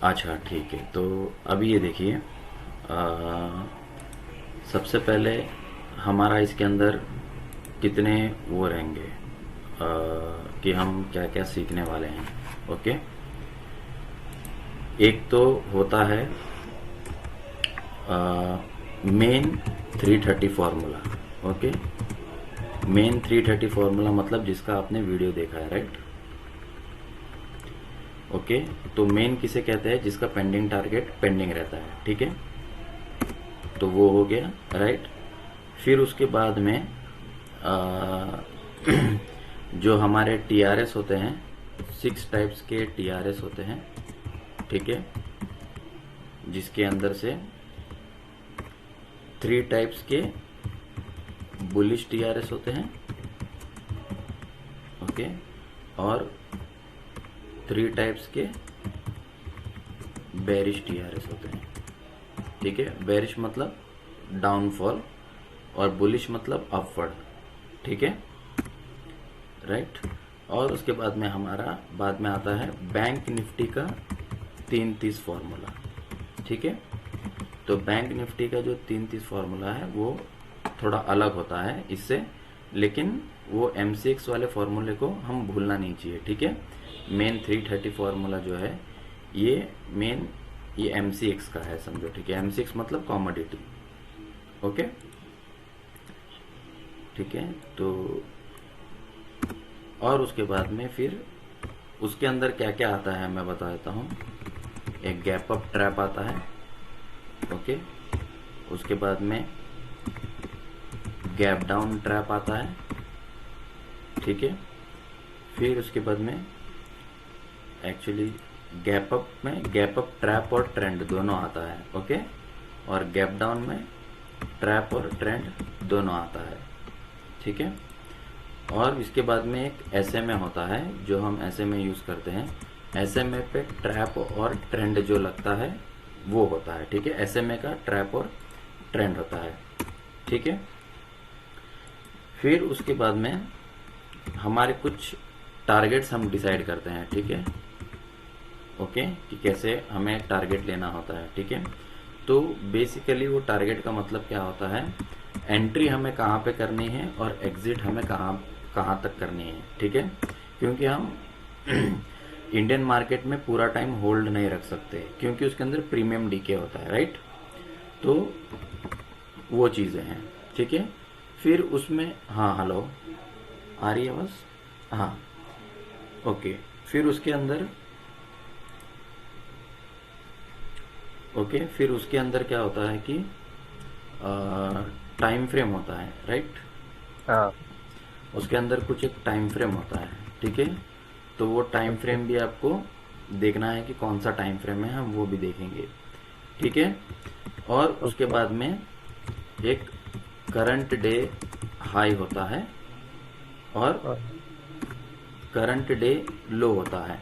अच्छा ठीक है, तो अभी ये देखिए, सबसे पहले हमारा इसके अंदर कितने वो रहेंगे, कि हम क्या क्या सीखने वाले हैं। ओके, एक तो होता है main 330 formula. Okay, main 330 formula मतलब जिसका आपने वीडियो देखा है, राइट। ओके, तो मेन किसे कहते हैं, जिसका पेंडिंग टारगेट पेंडिंग रहता है, ठीक है। तो वो हो गया, राइट। फिर उसके बाद में आ, जो हमारे टीआरएस होते हैं, 6 टाइप्स के टीआरएस होते हैं, ठीक है, जिसके अंदर से 3 टाइप्स के बुलिश टीआरएस होते हैं, ओके, और 3 टाइप्स के बेरिश टीआरएस होते हैं, ठीक है। बेरिश मतलब डाउनफॉल और बुलिश मतलब अपवर्ड, ठीक है, राइट। और उसके बाद में हमारा बाद में आता है बैंक निफ्टी का 330 फार्मूला, ठीक है। तो बैंक निफ्टी का जो 330 फार्मूला है वो थोड़ा अलग होता है इससे, लेकिन वो MCX वाले फार्मूले को हम भूलना नहीं चाहिए, ठीक है। मेन 330 फार्मूला जो है ये मेन ये MCX का है, समझो, ठीक है। MCX मतलब कॉमोडिटी, ओके, ठीक है। तो और उसके बाद में फिर उसके अंदर क्या क्या आता है मैं बता देता हूँ। एक गैप अप ट्रैप आता है, ओके। उसके बाद में गैप डाउन ट्रैप आता है, ठीक है। फिर उसके बाद में एक्चुअली गैप अप में गैप अप ट्रैप और ट्रेंड दोनों आता है, ओके। और गैप डाउन में ट्रैप और ट्रेंड दोनों आता है, ठीक है। और इसके बाद में एक SMA होता है जो हम SMA यूज़ करते हैं। SMA पे ट्रैप और ट्रेंड जो लगता है वो होता है, ठीक है। SMA का ट्रैप और ट्रेंड होता है, ठीक है। फिर उसके बाद में हमारे कुछ टारगेट्स हम डिसाइड करते हैं, ठीक है, ओके, कि कैसे हमें टारगेट लेना होता है, ठीक है। तो बेसिकली वो टारगेट का मतलब क्या होता है, एंट्री हमें कहाँ पे करनी है और एग्जिट हमें कहाँ कहाँ तक करनी है, ठीक है। क्योंकि हम इंडियन मार्केट में पूरा टाइम होल्ड नहीं रख सकते, क्योंकि उसके अंदर प्रीमियम डीके होता है, राइट। तो वो चीज़ें हैं, ठीक है। फिर उसमें, हाँ हेलो, आ रही है आवाज़, हाँ, ओके। फिर उसके अंदर, ओके, फिर उसके अंदर क्या होता है कि टाइम फ्रेम होता है, राइट। हाँ। उसके अंदर कुछ एक टाइम फ्रेम होता है, ठीक है। तो वो टाइम ओके। फ्रेम भी आपको देखना है कि कौन सा टाइम फ्रेम है, हम वो भी देखेंगे, ठीक है। और उसके ओके। बाद में एक करंट डे हाई होता है और हाँ। करंट डे लो होता है,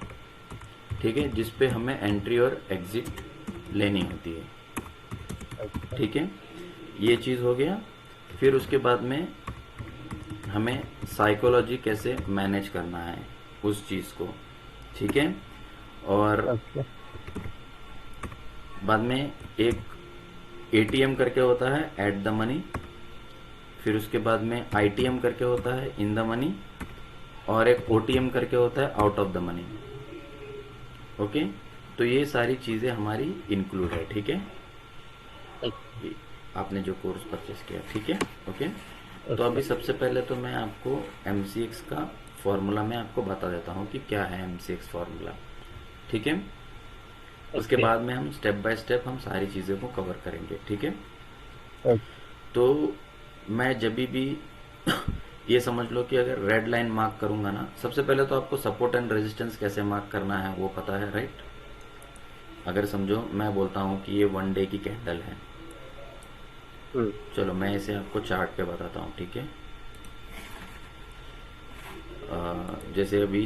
ठीक है, जिस पे हमें एंट्री और एग्जिट लेनी होती है, अच्छा। ठीक है। ये चीज़ हो गया। फिर उसके बाद में हमें साइकोलॉजी कैसे मैनेज करना है उस चीज़ को, ठीक है। और ओके। बाद में एक ATM करके होता है, एट द मनी। फिर उसके बाद में ITM करके होता है, इन द मनी। और एक OTM करके होता है, out of the money, okay. तो ये सारी चीज़ें हमारी इंक्लूड है, ठीक है, ये आपने जो कोर्स परचेस किया, ठीक है, ओके। तो ओके। अभी सबसे पहले तो मैं आपको MCX का फॉर्मूला मैं आपको बता देता हूँ कि क्या है MCX फॉर्मूला, ठीक है। उसके ओके। बाद में हम स्टेप बाय स्टेप हम सारी चीज़ों को कवर करेंगे, ठीक है। ओके। तो मैं जब भी ये समझ लो कि अगर रेड लाइन मार्क करूंगा ना, सबसे पहले तो आपको सपोर्ट एंड रेजिस्टेंस कैसे मार्क करना है वो पता है, राइट। अगर समझो मैं बोलता हूँ कि ये 1 डे की कैंडल है, हम्म। चलो मैं इसे आपको चार्ट पे बताता हूँ, ठीक है। जैसे अभी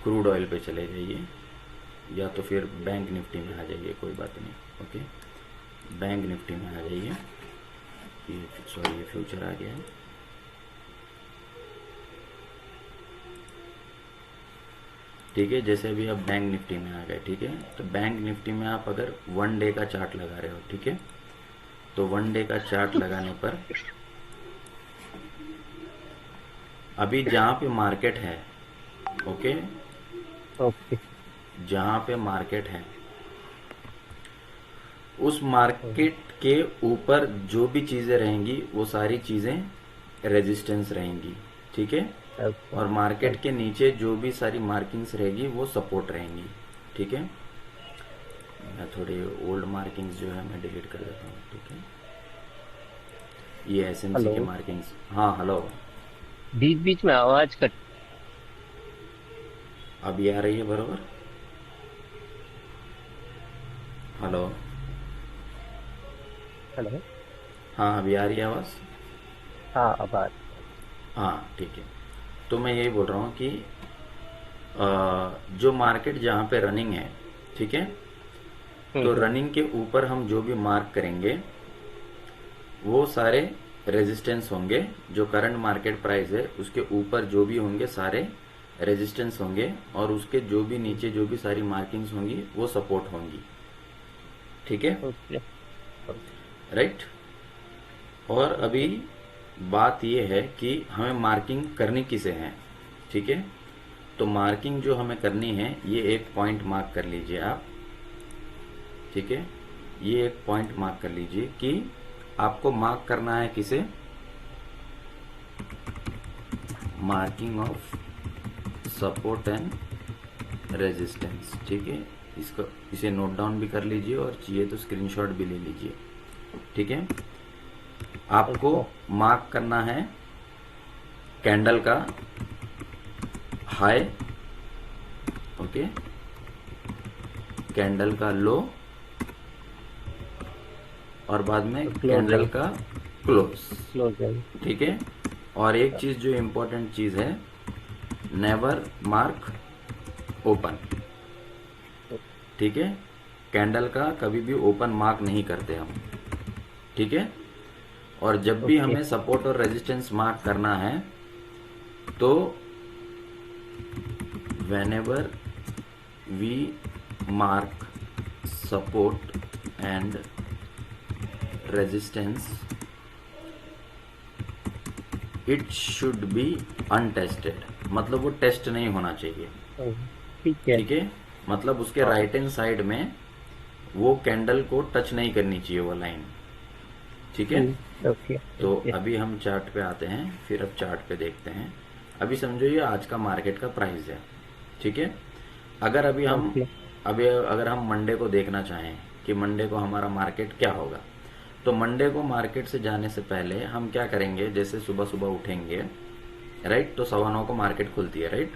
क्रूड ऑयल पे चले जाइए, या तो फिर बैंक निफ्टी में आ जाइए, कोई बात नहीं, ओके। बैंक निफ्टी में आ जाइए, ये सॉरी ये फ्यूचर आ गया है। ठीक है, जैसे अभी आप बैंक निफ्टी में आ गए, ठीक है, तो बैंक निफ्टी में आप अगर 1 डे का चार्ट लगा रहे हो, ठीक है, तो 1 डे का चार्ट लगाने पर अभी जहाँ पे मार्केट है, ओके, ओके। जहाँ पे मार्केट है उस मार्केट के ऊपर जो भी चीज़ें रहेंगी वो सारी चीज़ें रेजिस्टेंस रहेंगी, ठीक है, ओके। और मार्केट के नीचे जो भी सारी मार्किंग्स रहेगी वो सपोर्ट रहेंगी, ठीक है। मैं थोड़े ओल्ड मार्किंग्स जो है मैं डिलीट कर देता हूँ, ठीक है, ये एसएमसी हेलो। के मार्किंग्स। हाँ हेलो, बीच बीच में आवाज कट। अब ये आ रही है बरोबर? Hello, hello. हाँ अभी आ रही है आवाज़? हाँ, आवाज। हाँ ठीक है, तो मैं यही बोल रहा हूँ कि जो मार्केट जहाँ पे रनिंग है, ठीक है, तो हम्म। रनिंग के ऊपर हम जो भी मार्क करेंगे वो सारे रेजिस्टेंस होंगे। जो करंट मार्केट प्राइस है उसके ऊपर जो भी होंगे सारे रेजिस्टेंस होंगे, और उसके जो भी नीचे जो भी सारी मार्किंग्स होंगी वो सपोर्ट होंगी, ठीक है, ओके। राइट। और अभी बात ये है कि हमें मार्किंग करनी किसे है, ठीक है, तो मार्किंग जो हमें करनी है ये एक पॉइंट मार्क कर लीजिए आप, ठीक है, ये एक पॉइंट मार्क कर लीजिए कि आपको मार्क करना है किसे, marking of support and resistance, ठीक है, इसको इसे नोट डाउन भी कर लीजिए और चाहिए तो स्क्रीनशॉट भी ले लीजिए, ठीक है। आपको ओके। मार्क करना है कैंडल का हाई, ओके, कैंडल का लो, और बाद में कैंडल क्लोजिंग। का क्लोज, क्लोजिंग। ठीक है। और एक चीज जो इम्पोर्टेंट चीज है, नेवर मार्क ओपन, ठीक है, कैंडल का कभी भी ओपन मार्क नहीं करते हम, ठीक है। और जब भी ओके। हमें सपोर्ट और रेजिस्टेंस मार्क करना है तो whenever we mark support and resistance it should be untested, मतलब वो टेस्ट नहीं होना चाहिए, ठीक है। ठीक है, मतलब उसके हाँ। राइट हैंड साइड में वो कैंडल को टच नहीं करनी चाहिए वो लाइन, ठीक है। ओके। तो ओके। अभी हम चार्ट पे आते हैं, फिर अब चार्ट पे देखते हैं। अभी समझो ये आज का मार्केट का प्राइस है, ठीक है। अगर अभी हम ओके। अभी अगर हम मंडे को देखना चाहें कि मंडे को हमारा मार्केट क्या होगा, तो मंडे को मार्केट से जाने से पहले हम क्या करेंगे, जैसे सुबह सुबह उठेंगे, राइट, तो 9:15 को मार्केट खुलती है, राइट,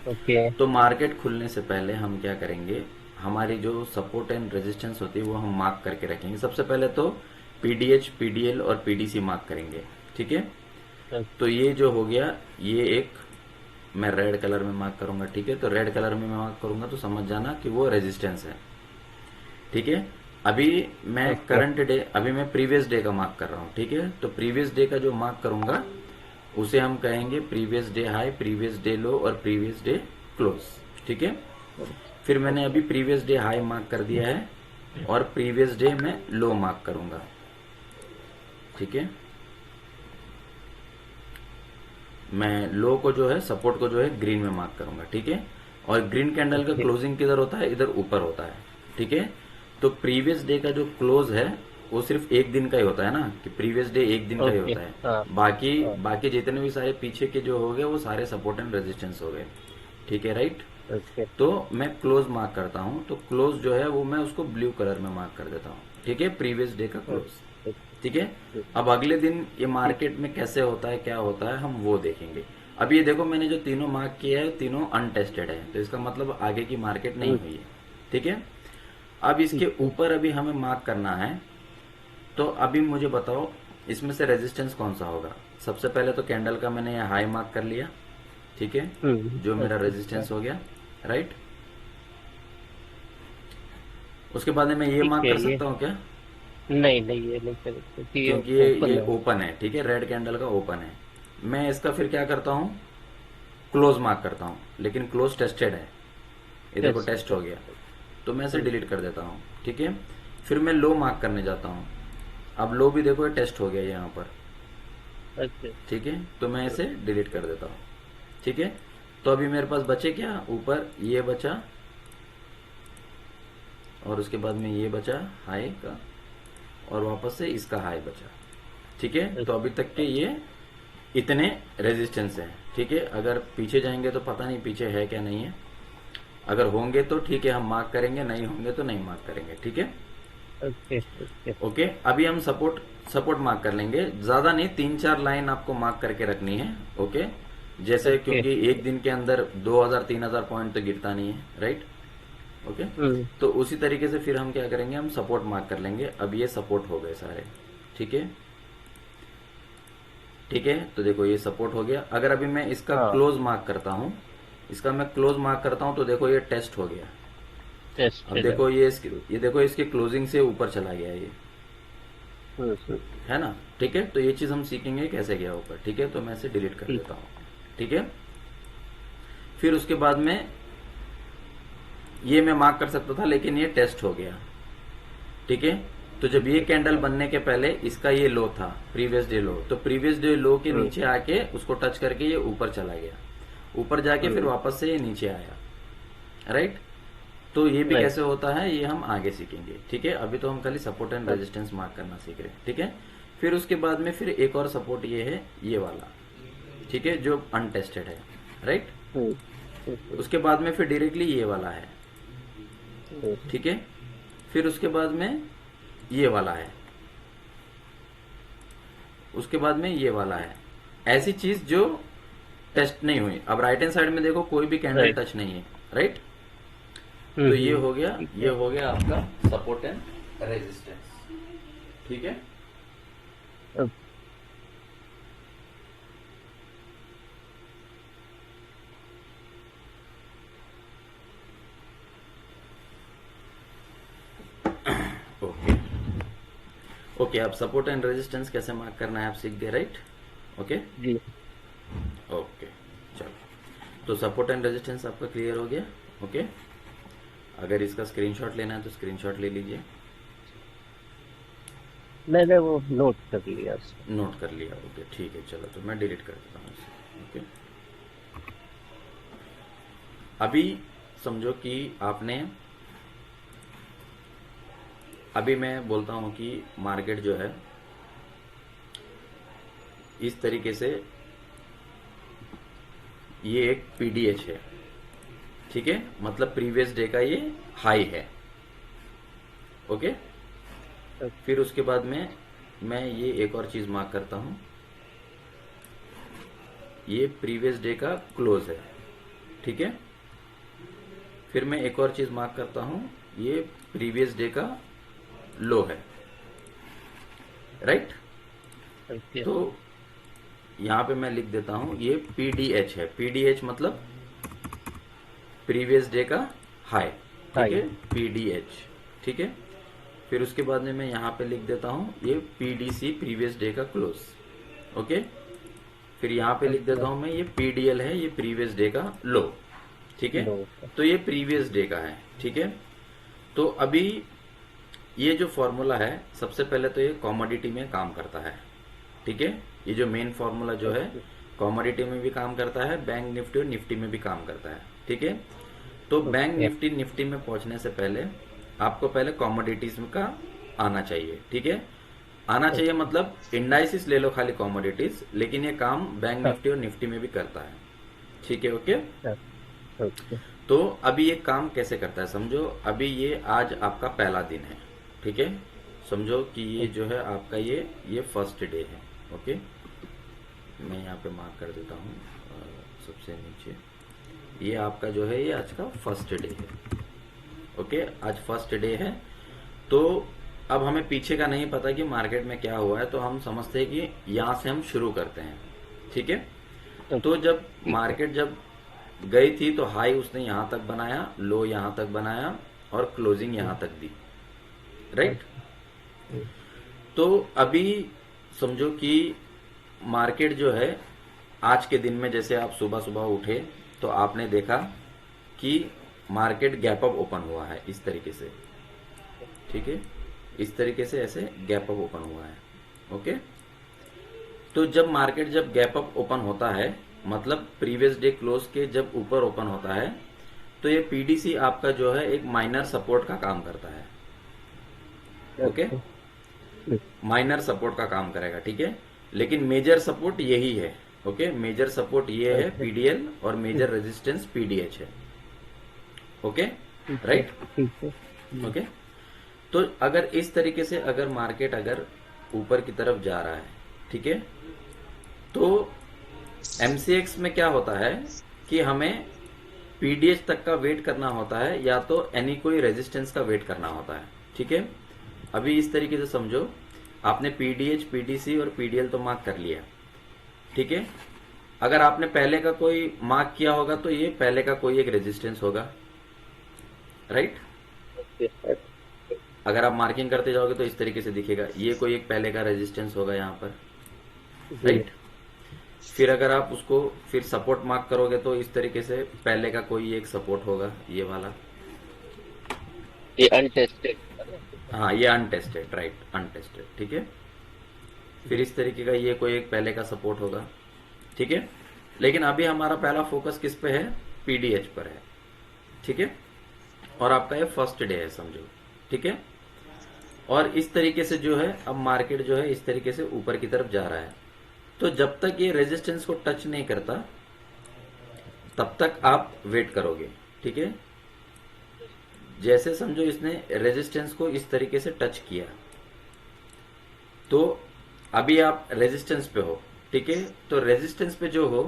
ओके। तो मार्केट खुलने से पहले हम क्या करेंगे, हमारी जो सपोर्ट एंड रेजिस्टेंस होती है वो हम मार्क करके रखेंगे। सबसे पहले तो पीडीएच, पीडीएल और पीडीसी मार्क करेंगे, ठीक है। तो ये जो हो गया, ये एक मैं रेड कलर में मार्क करूंगा, ठीक है, तो रेड कलर में मैं मार्क करूंगा तो समझ जाना कि वो रेजिस्टेंस है, ठीक है। अभी मैं ओके। करंट डे, अभी मैं प्रीवियस डे का मार्क कर रहा हूँ, ठीक है, तो प्रीवियस डे का जो मार्क करूंगा उसे हम कहेंगे previous day high, previous day लो और प्रीवियस डे क्लोज, ठीक है। फिर मैंने अभी प्रीवियस डे हाई मार्क कर दिया है और प्रीवियस डे मैं लो मार्क करूंगा, ठीक है। मैं लो को जो है, सपोर्ट को जो है ग्रीन में मार्क करूंगा, ठीक है। और ग्रीन कैंडल का ओके। क्लोजिंग किधर होता है, इधर ऊपर होता है, ठीक है। तो प्रीवियस डे का जो क्लोज है वो सिर्फ एक दिन का ही होता है ना, कि प्रीवियस डे एक दिन का ही ओके। होता है। हाँ। बाकी हाँ। बाकी जितने भी सारे पीछे के जो हो गए वो सारे सपोर्ट एंड रेजिस्टेंस हो गए, ठीक है, राइट। ओके। तो मैं क्लोज मार्क करता हूं, तो क्लोज जो है वो मैं उसको ब्लू कलर में मार्क कर देता हूं, ठीक है, प्रीवियस डे का क्लोज, ठीक है। अब अगले दिन ये मार्केट में कैसे होता है, क्या होता है, हम वो देखेंगे। अब ये देखो मैंने जो तीनों मार्क किया है तीनों अनटेस्टेड है, तो इसका मतलब आगे की मार्केट नहीं हुई है, ठीक है। अब इसके ऊपर अभी हमें मार्क करना है, तो अभी मुझे बताओ इसमें से रेजिस्टेंस कौन सा होगा। सबसे पहले तो कैंडल का मैंने ये हाई मार्क कर लिया, ठीक है, जो मेरा रेजिस्टेंस हो गया, राइट। उसके बाद में मैं ये ठीक मार्क है। कर ये सकता हूँ क्या, नहीं, नहीं, ये नहीं कर सकते, ये क्योंकि ये ओपन है। ओपन है, ठीक है, रेड कैंडल का ओपन है। मैं इसका फिर क्या करता हूँ, क्लोज मार्क करता हूँ, लेकिन क्लोज टेस्टेड है, ये देखो Test. टेस्ट हो गया, तो मैं इसे डिलीट कर देता हूँ। ठीक है, फिर मैं लो मार्क करने जाता हूँ, अब लो भी देखो ये टेस्ट हो गया यहाँ पर। अच्छा। ठीक है, तो मैं इसे डिलीट कर देता हूँ। ठीक है, तो अभी मेरे पास बचे क्या, ऊपर ये बचा और उसके बाद में ये बचा हाई का, और वापस से इसका हाई बचा। ठीक है, तो अभी तक के ये इतने रेजिस्टेंस हैं। ठीक है, अगर पीछे जाएंगे तो पता नहीं पीछे है क्या नहीं है, अगर होंगे तो ठीक है हम मार्क करेंगे, नहीं होंगे तो नहीं मार्क करेंगे। ठीक है, ओके ओके ओके। अभी हम सपोर्ट सपोर्ट मार्क कर लेंगे, ज्यादा नहीं, 3-4 लाइन आपको मार्क करके रखनी है। ओके, जैसे ओके। क्योंकि एक दिन के अंदर 2000-3000 पॉइंट तो गिरता नहीं है, राइट। ओके, तो उसी तरीके से फिर हम क्या करेंगे, हम सपोर्ट मार्क कर लेंगे। अब ये सपोर्ट हो गए सारे। ठीक है, ठीक है, तो देखो ये सपोर्ट हो गया। अगर अभी मैं इसका हाँ। क्लोज मार्क करता हूं, इसका मैं क्लोज मार्क करता हूं, तो देखो ये टेस्ट हो गया। टेस्ट अब देखो ये देखो इसके क्लोजिंग से ऊपर चला गया ये, है ना। ठीक है, तो ये चीज हम सीखेंगे कैसे गया ऊपर। ठीक है, तो मैं इसे डिलीट कर ठीक। देता हूँ। ठीक है, फिर उसके बाद में ये मैं मार्क कर सकता था, लेकिन ये टेस्ट हो गया। ठीक है, तो जब ये कैंडल बनने के पहले इसका ये लो था, प्रीवियस डे लो, तो प्रीवियस डे लो के नीचे आके उसको टच करके ये ऊपर चला गया, ऊपर जाके फिर वापस से ये नीचे आया, राइट। तो ये भी Right. कैसे होता है ये हम आगे सीखेंगे। ठीक है, अभी तो हम खाली सपोर्ट एंड रेजिस्टेंस मार्क करना सीख रहे हैं। ठीक है, फिर उसके बाद में फिर एक और सपोर्ट ये है, ये वाला। ठीक है, जो अनटेस्टेड है, राइट। उसके बाद में फिर डायरेक्टली ये वाला है। ठीक है, फिर उसके बाद में ये वाला है, उसके बाद में ये वाला है। ऐसी चीज जो टेस्ट नहीं हुई। अब राइट हैंड साइड में देखो कोई भी कैंडल Right. टच नहीं है, राइट। तो ये हो गया, ये हो गया आपका सपोर्ट एंड रेजिस्टेंस। ठीक है, ओके ओके। अब सपोर्ट एंड रेजिस्टेंस कैसे मार्क करना है आप सीख गए, राइट। ओके जी। ओके, चलो, तो सपोर्ट एंड रेजिस्टेंस आपका क्लियर हो गया। ओके, अगर इसका स्क्रीनशॉट लेना है तो स्क्रीनशॉट ले लीजिए। मैंने वो नोट कर लिया। नोट कर लिया, ओके ठीक है। चलो, तो मैं डिलीट कर देता हूँ इसे। ओके, अभी समझो कि आपने, अभी मैं बोलता हूं कि मार्केट जो है इस तरीके से, ये एक पीडीएच है। ठीक है, मतलब प्रीवियस डे का ये हाई है। ओके, फिर उसके बाद में मैं ये एक और चीज मार्क करता हूं, ये प्रीवियस डे का क्लोज है। ठीक है, फिर मैं एक और चीज मार्क करता हूं, ये प्रीवियस डे का लो है, राइट। ओके। तो यहां पे मैं लिख देता हूं, ये पीडीएच है। पीडीएच मतलब प्रीवियस डे का हाई। ठीक है, पीडीएच। ठीक है, फिर उसके बाद में मैं यहां पे लिख देता हूं, ये पीडीसी प्रीवियस डे का क्लोज। ओके, फिर यहां पे लिख देता हूं मैं, ये पीडीएल है, ये प्रीवियस डे का लो। ठीक है, तो ये प्रीवियस डे का है। ठीक है, तो अभी ये जो फॉर्मूला है, सबसे पहले तो ये कॉमोडिटी में काम करता है। ठीक है, ये जो मेन फॉर्मूला जो है कॉमोडिटी में भी काम करता है, बैंक निफ्टी और निफ्टी में भी काम करता है। ठीक है, तो बैंक निफ्टी निफ्टी में पहुंचने से पहले आपको पहले कॉमोडिटीज का आना चाहिए। ठीक है, आना चाहिए मतलब इंडाइसिस ले लो खाली कॉमोडिटीज, लेकिन ये काम बैंक निफ्टी और निफ्टी में भी करता है। ठीक है, ओके। तो अभी ये काम कैसे करता है समझो। अभी ये आज आपका पहला दिन है। ठीक है, समझो कि ये जो है आपका ये फर्स्ट डे है। ओके, मैं यहाँ पे मार्क कर देता हूँ सबसे नीचे, ये आपका जो है ये आज का फर्स्ट डे है। ओके, आज फर्स्ट डे है। तो अब हमें पीछे का नहीं पता कि मार्केट में क्या हुआ है, तो हम समझते हैं कि यहाँ से हम शुरू करते हैं। ठीक है, तो जब मार्केट जब गई थी तो हाई उसने यहां तक बनाया, लो यहां तक बनाया और क्लोजिंग यहां तक दी, राइट। तो अभी समझो कि मार्केट जो है आज के दिन में जैसे आप सुबह सुबह उठे तो आपने देखा कि मार्केट गैप अप ओपन हुआ है इस तरीके से, ठीक है, इस तरीके से ऐसे गैप अप ओपन हुआ है। ओके, तो जब मार्केट जब गैप अप ओपन होता है, मतलब प्रीवियस डे क्लोज के जब ऊपर ओपन होता है, तो ये पीडीसी आपका जो है एक माइनर सपोर्ट का काम करता है। ओके, माइनर सपोर्ट का काम करेगा, ठीक है, लेकिन मेजर सपोर्ट यही है। ओके, मेजर सपोर्ट ये है पीडीएल और मेजर रेजिस्टेंस पीडीएच है। ओके, राइट, ठीक है। ओके। तो अगर इस तरीके से अगर मार्केट अगर ऊपर की तरफ जा रहा है, ठीक है, तो एमसीएक्स में क्या होता है कि हमें पीडीएच तक का वेट करना होता है या तो एनी कोई रेजिस्टेंस का वेट करना होता है, ठीक है। अभी इस तरीके से समझो, आपने पीडीएच, पीडीसी और पीडीएल तो मार्क कर लिया, ठीक है। अगर आपने पहले का कोई मार्क किया होगा तो ये पहले का कोई एक रेजिस्टेंस होगा, राइट। अगर आप मार्किंग करते जाओगे तो इस तरीके से दिखेगा, ये कोई एक पहले का रेजिस्टेंस होगा यहाँ पर, राइट। फिर अगर आप उसको फिर सपोर्ट मार्क करोगे तो इस तरीके से पहले का कोई एक सपोर्ट होगा, ये वाला, ये अनटेस्टेड। हाँ ये अनटेस्टेड, राइट, अनटेस्टेड, ठीक है। फिर इस तरीके का ये कोई एक पहले का सपोर्ट होगा, ठीक है। लेकिन अभी हमारा पहला फोकस किस पे है, पीडीएच पर है, ठीक है। और आपका ये फर्स्ट डे है समझो, ठीक है। और इस तरीके से जो है अब मार्केट जो है इस तरीके से ऊपर की तरफ जा रहा है, तो जब तक ये रेजिस्टेंस को टच नहीं करता तब तक आप वेट करोगे, ठीक है। जैसे समझो इसने रेजिस्टेंस को इस तरीके से टच किया, तो अभी आप रेजिस्टेंस पे हो, ठीक है। तो रेजिस्टेंस पे जो हो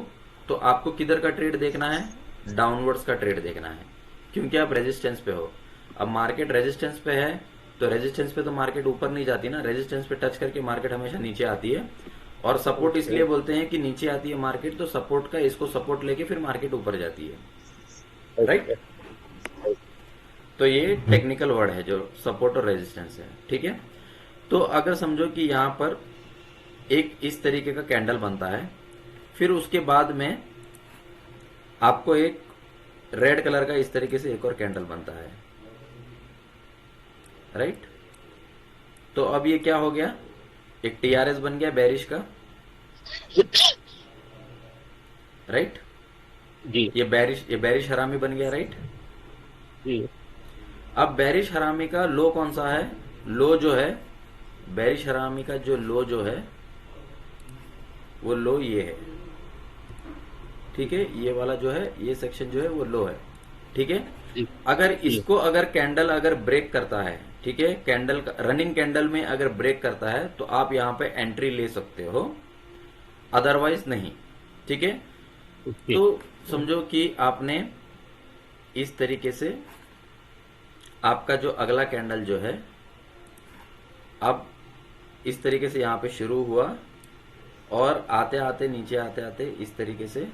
तो आपको किधर का ट्रेड देखना है, डाउनवर्ड्स का ट्रेड देखना है, क्योंकि आप रेजिस्टेंस पे हो। अब मार्केट रेजिस्टेंस पे है तो रेजिस्टेंस पे तो मार्केट ऊपर नहीं जाती ना, रेजिस्टेंस पे टच करके मार्केट हमेशा नीचे आती है। और सपोर्ट इसलिए बोलते हैं कि नीचे आती है मार्केट, तो सपोर्ट का इसको सपोर्ट लेके फिर मार्केट ऊपर जाती है, राइट। तो ये टेक्निकल वर्ड है जो सपोर्ट और रेजिस्टेंस है, ठीक है। तो अगर समझो कि यहां पर एक इस तरीके का कैंडल बनता है, फिर उसके बाद में आपको एक रेड कलर का इस तरीके से एक और कैंडल बनता है, राइट। तो अब ये क्या हो गया, एक टीआरएस बन गया बेरिश का, राइट। जी ये बेरिश हरामी बन गया, राइट। जी। अब बेरिश हरामी का लो कौन सा है, लो जो है बेरिश हरामी का जो लो जो है वो लो ये है, ठीक है। ये वाला जो है ये सेक्शन जो है वो लो है, ठीक है। जी अगर इसको अगर कैंडल अगर ब्रेक करता है, ठीक है, कैंडल रनिंग कैंडल में अगर ब्रेक करता है तो आप यहां पे एंट्री ले सकते हो, अदरवाइज नहीं, ठीक है। ओके। तो समझो कि आपने इस तरीके से आपका जो अगला कैंडल जो है अब इस तरीके से यहां पे शुरू हुआ और आते आते नीचे आते आते इस तरीके से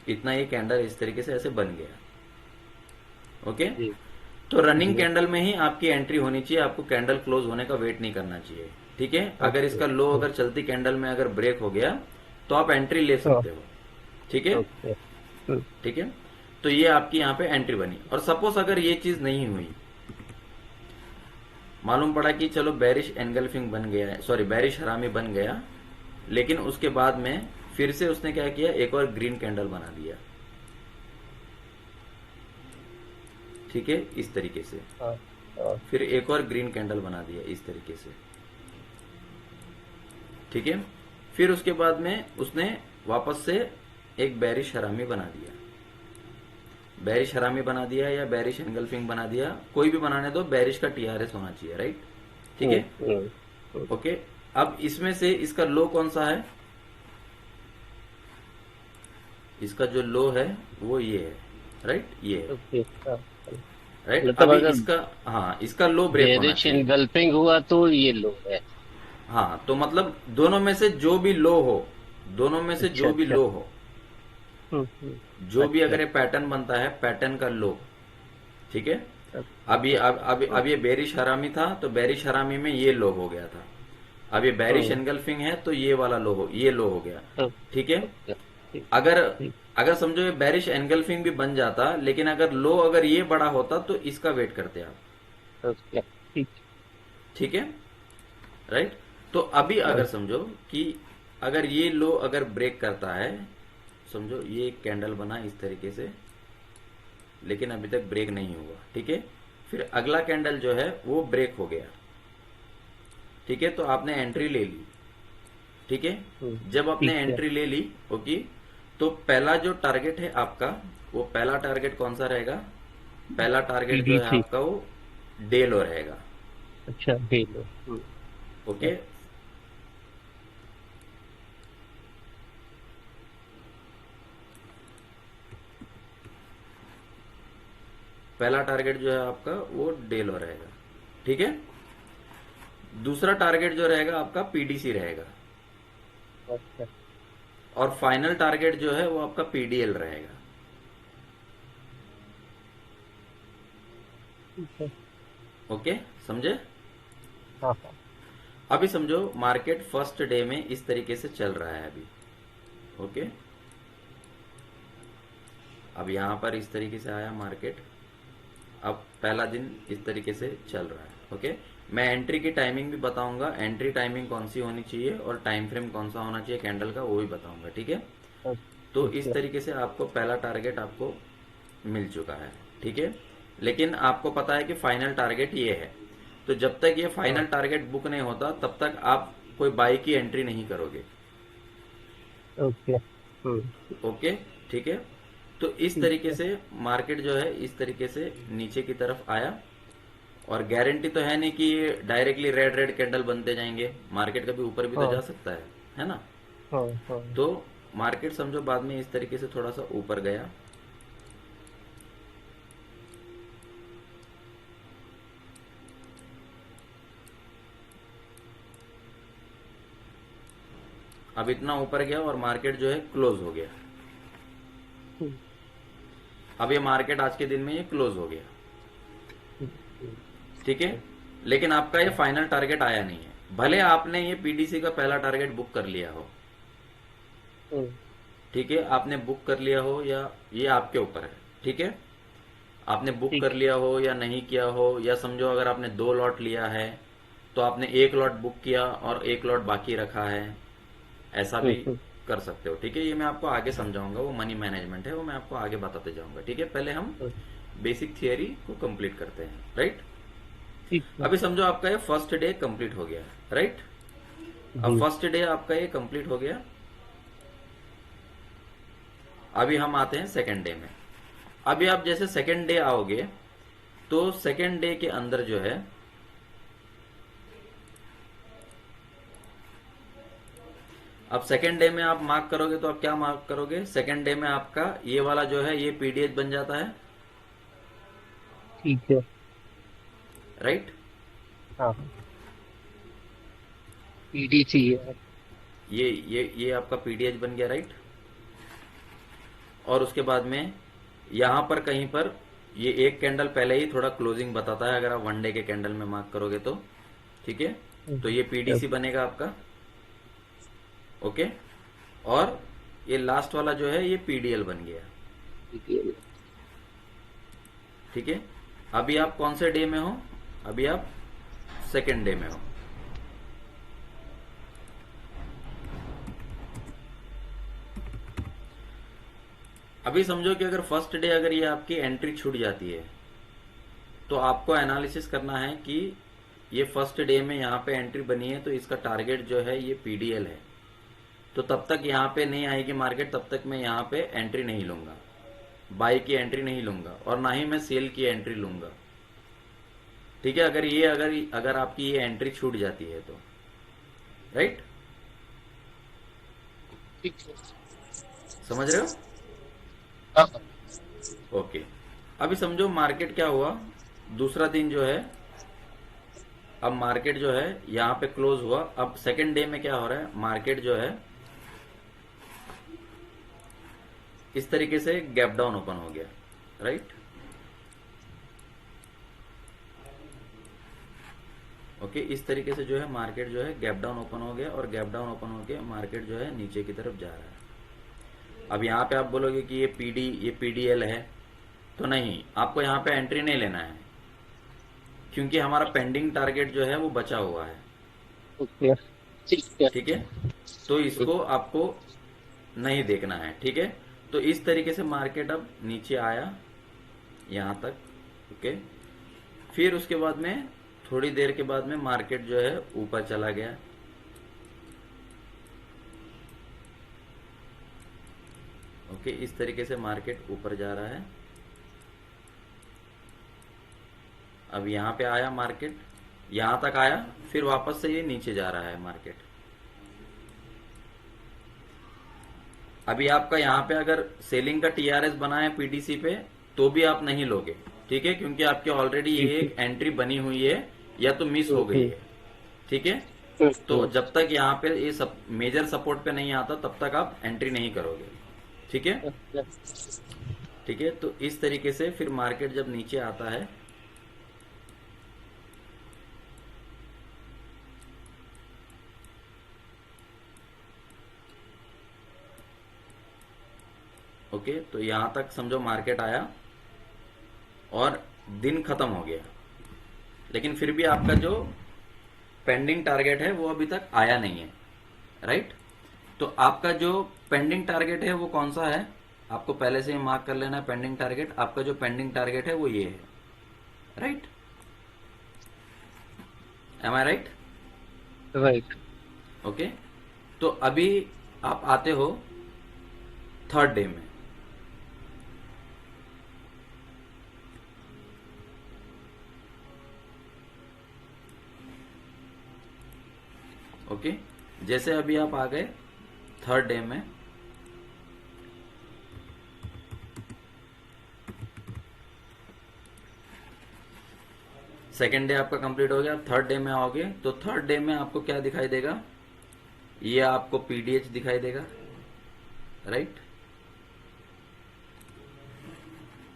इतना ये कैंडल इस तरीके से ऐसे बन गया, ओके। जी तो रनिंग कैंडल में ही आपकी एंट्री होनी चाहिए, आपको कैंडल क्लोज होने का वेट नहीं करना चाहिए, ठीक है। अगर इसका लो अगर चलती कैंडल में अगर ब्रेक हो गया तो आप एंट्री ले सकते हो, ठीक है, ओके। ठीक है। तो ये आपकी यहाँ पे एंट्री बनी। और सपोज अगर ये चीज नहीं हुई, मालूम पड़ा कि चलो बेरिश एनगल्फिंग बन गया है, सॉरी बेरिश हरामी बन गया, लेकिन उसके बाद में फिर से उसने क्या किया, एक और ग्रीन कैंडल बना दिया, ठीक है, इस तरीके से। हाँ, हाँ, फिर एक और ग्रीन कैंडल बना दिया इस तरीके से, ठीक है। फिर उसके बाद में उसने वापस से एक बेरिश हरामी बना दिया, बेरिश हरामी बना दिया या बेरिश एनगल्फिंग बना दिया, कोई भी बनाने दो, बेरिश का टीआरएस होना चाहिए, राइट, ठीक है। ओके, अब इसमें से इसका लो कौन सा है, इसका जो लो है वो ये है, राइट, ये है, ओके। हाँ, राइट। मतलब अभी अगर इसका, हाँ इसका लो ब्रेक होना बेरिश चाहिए, इनगल्फिंग हुआ तो ये लो है। हाँ। तो मतलब दोनों में से जो भी लो हो, दोनों में से अच्छा जो भी अच्छा। लो हो, जो भी अच्छा अगर ये पैटर्न बनता है, पैटर्न का लो, ठीक है। अच्छा, अब ये अब ये बेरिश हरामी था तो बेरिश हरामी में ये लो हो गया था। अब ये बैरिश एनगल्फिंग है तो ये वाला लो हो, ये लो हो गया। ओके ठीक है। ओके ठीक अगर ठीक अगर समझो ये बैरिश एनगल्फिंग भी बन जाता, लेकिन अगर लो अगर ये बड़ा होता तो इसका वेट करते आप। ओके ठीक ठीक है, राइट। तो अभी अगर समझो कि अगर ये लो अगर ब्रेक करता है, समझो ये एक कैंडल बना इस तरीके से, लेकिन अभी तक ब्रेक नहीं हुआ। ठीक है, फिर अगला कैंडल जो है वो ब्रेक हो गया। ठीक है, तो आपने एंट्री ले ली। ठीक है, जब आपने ठीक है एंट्री ले ली, ओके, तो पहला जो टारगेट है आपका, वो पहला टारगेट कौन सा रहेगा? पहला टारगेट जो है पीडीसी आपका वो डे लो रहेगा। अच्छा दे लो ओके, पहला टारगेट जो है आपका वो डे लो रहेगा। ठीक है, दूसरा टारगेट जो रहेगा आपका पीडीसी रहेगा, अच्छा और फाइनल टारगेट जो है वो आपका पीडीएल रहेगा। ठीक है ओके, समझे? हाँ हाँ अभी समझो मार्केट फर्स्ट डे में इस तरीके से चल रहा है अभी। ओके, अब यहां पर इस तरीके से आया मार्केट। अब पहला दिन इस तरीके से चल रहा है। ओके, मैं एंट्री की टाइमिंग भी बताऊंगा, एंट्री टाइमिंग कौन सी होनी चाहिए और टाइम फ्रेम कौन सा होना चाहिए कैंडल का, वो भी बताऊंगा। ठीक है, तो ठीक इस है तरीके से आपको पहला टारगेट आपको मिल चुका है। ठीक है, लेकिन आपको पता है कि फाइनल टारगेट ये है, तो जब तक ये हाँ फाइनल टारगेट बुक नहीं होता तब तक आप कोई बाई की एंट्री नहीं करोगे। ओके ओके, ठीक है। तो इस ठीक तरीके है से मार्केट जो है इस तरीके से नीचे की तरफ आया, और गारंटी तो है नहीं कि ये डायरेक्टली रेड रेड कैंडल बनते जाएंगे, मार्केट कभी ऊपर भी तो हाँ जा सकता है ना? हाँ हाँ तो मार्केट समझो बाद में इस तरीके से थोड़ा सा ऊपर गया, अब इतना ऊपर गया और मार्केट जो है क्लोज हो गया। हम्म, अब ये मार्केट आज के दिन में ये क्लोज हो गया। हम्म, ठीक है, लेकिन आपका ये फाइनल टारगेट आया नहीं है, भले आपने ये पीडीसी का पहला टारगेट बुक कर लिया हो। हम्म, ठीक है, आपने बुक कर लिया हो या ये आपके ऊपर है। ठीक है, आपने बुक ठीक कर लिया हो या नहीं किया हो, या समझो अगर आपने 2 लॉट लिया है तो आपने 1 लॉट बुक किया और 1 लॉट बाकी रखा है, ऐसा भी हम्म, कर सकते हो। ठीक है, ये मैं आपको आगे समझाऊंगा, वो मनी मैनेजमेंट है, वो मैं आपको आगे बताते जाऊंगा। ठीक है, पहले हम हम्म, बेसिक थियरी को कंप्लीट करते हैं, राइट। ठीक है अभी समझो आपका ये फर्स्ट डे कंप्लीट हो गया, राइट। अब जी फर्स्ट डे आपका ये कंप्लीट हो गया, अभी हम आते हैं सेकेंड डे में। अभी आप जैसे सेकेंड डे आओगे तो सेकेंड डे के अंदर जो है, अब सेकेंड डे में आप मार्क करोगे तो आप क्या मार्क करोगे? सेकेंड डे में आपका ये वाला जो है ये पीडीएच बन जाता है, ठीक है राइट। हाँ पीडीसी है ये आपका पीडीएच बन गया, राइट। और उसके बाद में यहां पर कहीं पर ये एक कैंडल पहले ही थोड़ा क्लोजिंग बताता है, अगर आप वन डे के कैंडल में मार्क करोगे तो। ठीक है, तो ये पीडीसी बनेगा आपका। ओके, और ये लास्ट वाला जो है ये पीडीएल बन गया। ठीक है, अभी आप कौन से डे में हो? अभी आप सेकेंड डे में हो। अभी समझो कि अगर फर्स्ट डे अगर ये आपकी एंट्री छूट जाती है तो आपको एनालिसिस करना है कि ये फर्स्ट डे में यहाँ पे एंट्री बनी है तो इसका टारगेट जो है ये पीडीएल है, तो तब तक यहाँ पे नहीं आएगी मार्केट, तब तक मैं यहाँ पे एंट्री नहीं लूंगा, बाई की एंट्री नहीं लूंगा, और ना ही मैं सेल की एंट्री लूंगा। ठीक है, अगर आपकी ये एंट्री छूट जाती है तो, राइट। ठीक है समझ रहे हो? हाँ ओके, अभी समझो मार्केट क्या हुआ, दूसरा दिन जो है, अब मार्केट जो है यहाँ पे क्लोज हुआ। अब सेकेंड डे में क्या हो रहा है, मार्केट जो है इस तरीके से गैप डाउन ओपन हो गया, राइट। ओके, इस तरीके से जो है मार्केट जो है गैप डाउन ओपन हो गया और गैप डाउन ओपन हो गया, मार्केट जो है नीचे की तरफ जा रहा है। अब यहाँ पे आप बोलोगे कि ये पीडीएल है, तो नहीं, आपको यहाँ पे एंट्री नहीं लेना है, क्योंकि हमारा पेंडिंग टारगेट जो है वो बचा हुआ है। ओके, ठीक है। ठीक है, तो इसको आपको नहीं देखना है। ठीक है, तो इस तरीके से मार्केट अब नीचे आया यहाँ तक। ओके, फिर उसके बाद में थोड़ी देर के बाद में मार्केट जो है ऊपर चला गया। ओके, इस तरीके से मार्केट ऊपर जा रहा है। अब यहाँ पे आया मार्केट, यहाँ तक आया, फिर वापस से ये नीचे जा रहा है मार्केट। अभी आपका यहाँ पे अगर सेलिंग का टीआरएस बना है पीडीसी पे, तो भी आप नहीं लोगे। ठीक है, क्योंकि आपकी ऑलरेडी ये एक एंट्री बनी हुई है, या तो मिस हो गई है। ठीक है, तो जब तक यहाँ पे ये सब मेजर सपोर्ट पे नहीं आता, तब तक आप एंट्री नहीं करोगे। ठीक है, ठीक है, तो इस तरीके से फिर मार्केट जब नीचे आता है, ओके, तो यहां तक समझो मार्केट आया और दिन खत्म हो गया, लेकिन फिर भी आपका जो पेंडिंग टारगेट है वो अभी तक आया नहीं है। राइट, तो आपका जो पेंडिंग टारगेट है वो कौन सा है, आपको पहले से ही मार्क कर लेना है। पेंडिंग टारगेट, आपका जो पेंडिंग टारगेट है वो ये है। राइट, एम आई राइट? राइट। ओके, तो अभी आप आते हो थर्ड डे में। ओके, जैसे अभी आप आ गए थर्ड डे में, सेकेंड डे आपका कंप्लीट हो गया, थर्ड डे में आओगे तो थर्ड डे में आपको क्या दिखाई देगा, ये आपको पीडीएच दिखाई देगा। राइट,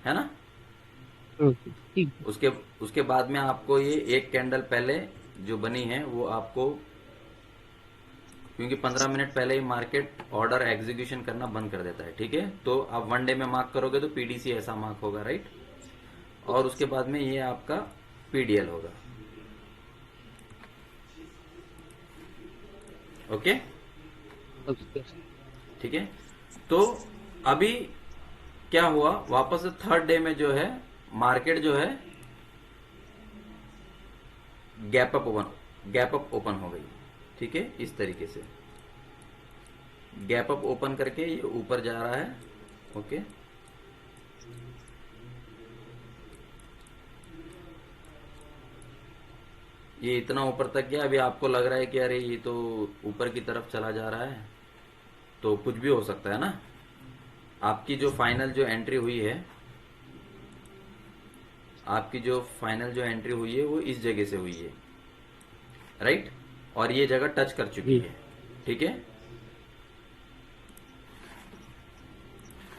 है ना? ठीक। उसके उसके बाद में आपको ये एक कैंडल पहले जो बनी है वो आपको, क्योंकि 15 मिनट पहले ही मार्केट ऑर्डर एग्जीक्यूशन करना बंद कर देता है। ठीक है, तो आप वन डे में मार्क करोगे तो पीडीसी ऐसा मार्क होगा। राइट, और उसके बाद में ये आपका पीडीएल होगा। ओके, ओके, ठीक है, तो अभी क्या हुआ, वापस से थर्ड डे में जो है मार्केट जो है गैप अप ओपन हो गई। ठीक है, इस तरीके से गैप अप ओपन करके ये ऊपर जा रहा है। ओके, ये इतना ऊपर तक गया। अभी आपको लग रहा है कि अरे ये तो ऊपर की तरफ चला जा रहा है, तो कुछ भी हो सकता है ना। आपकी जो फाइनल जो एंट्री हुई है, आपकी जो फाइनल जो एंट्री हुई है वो इस जगह से हुई है। राइट, और ये जगह टच कर चुकी जी। है। ठीक है,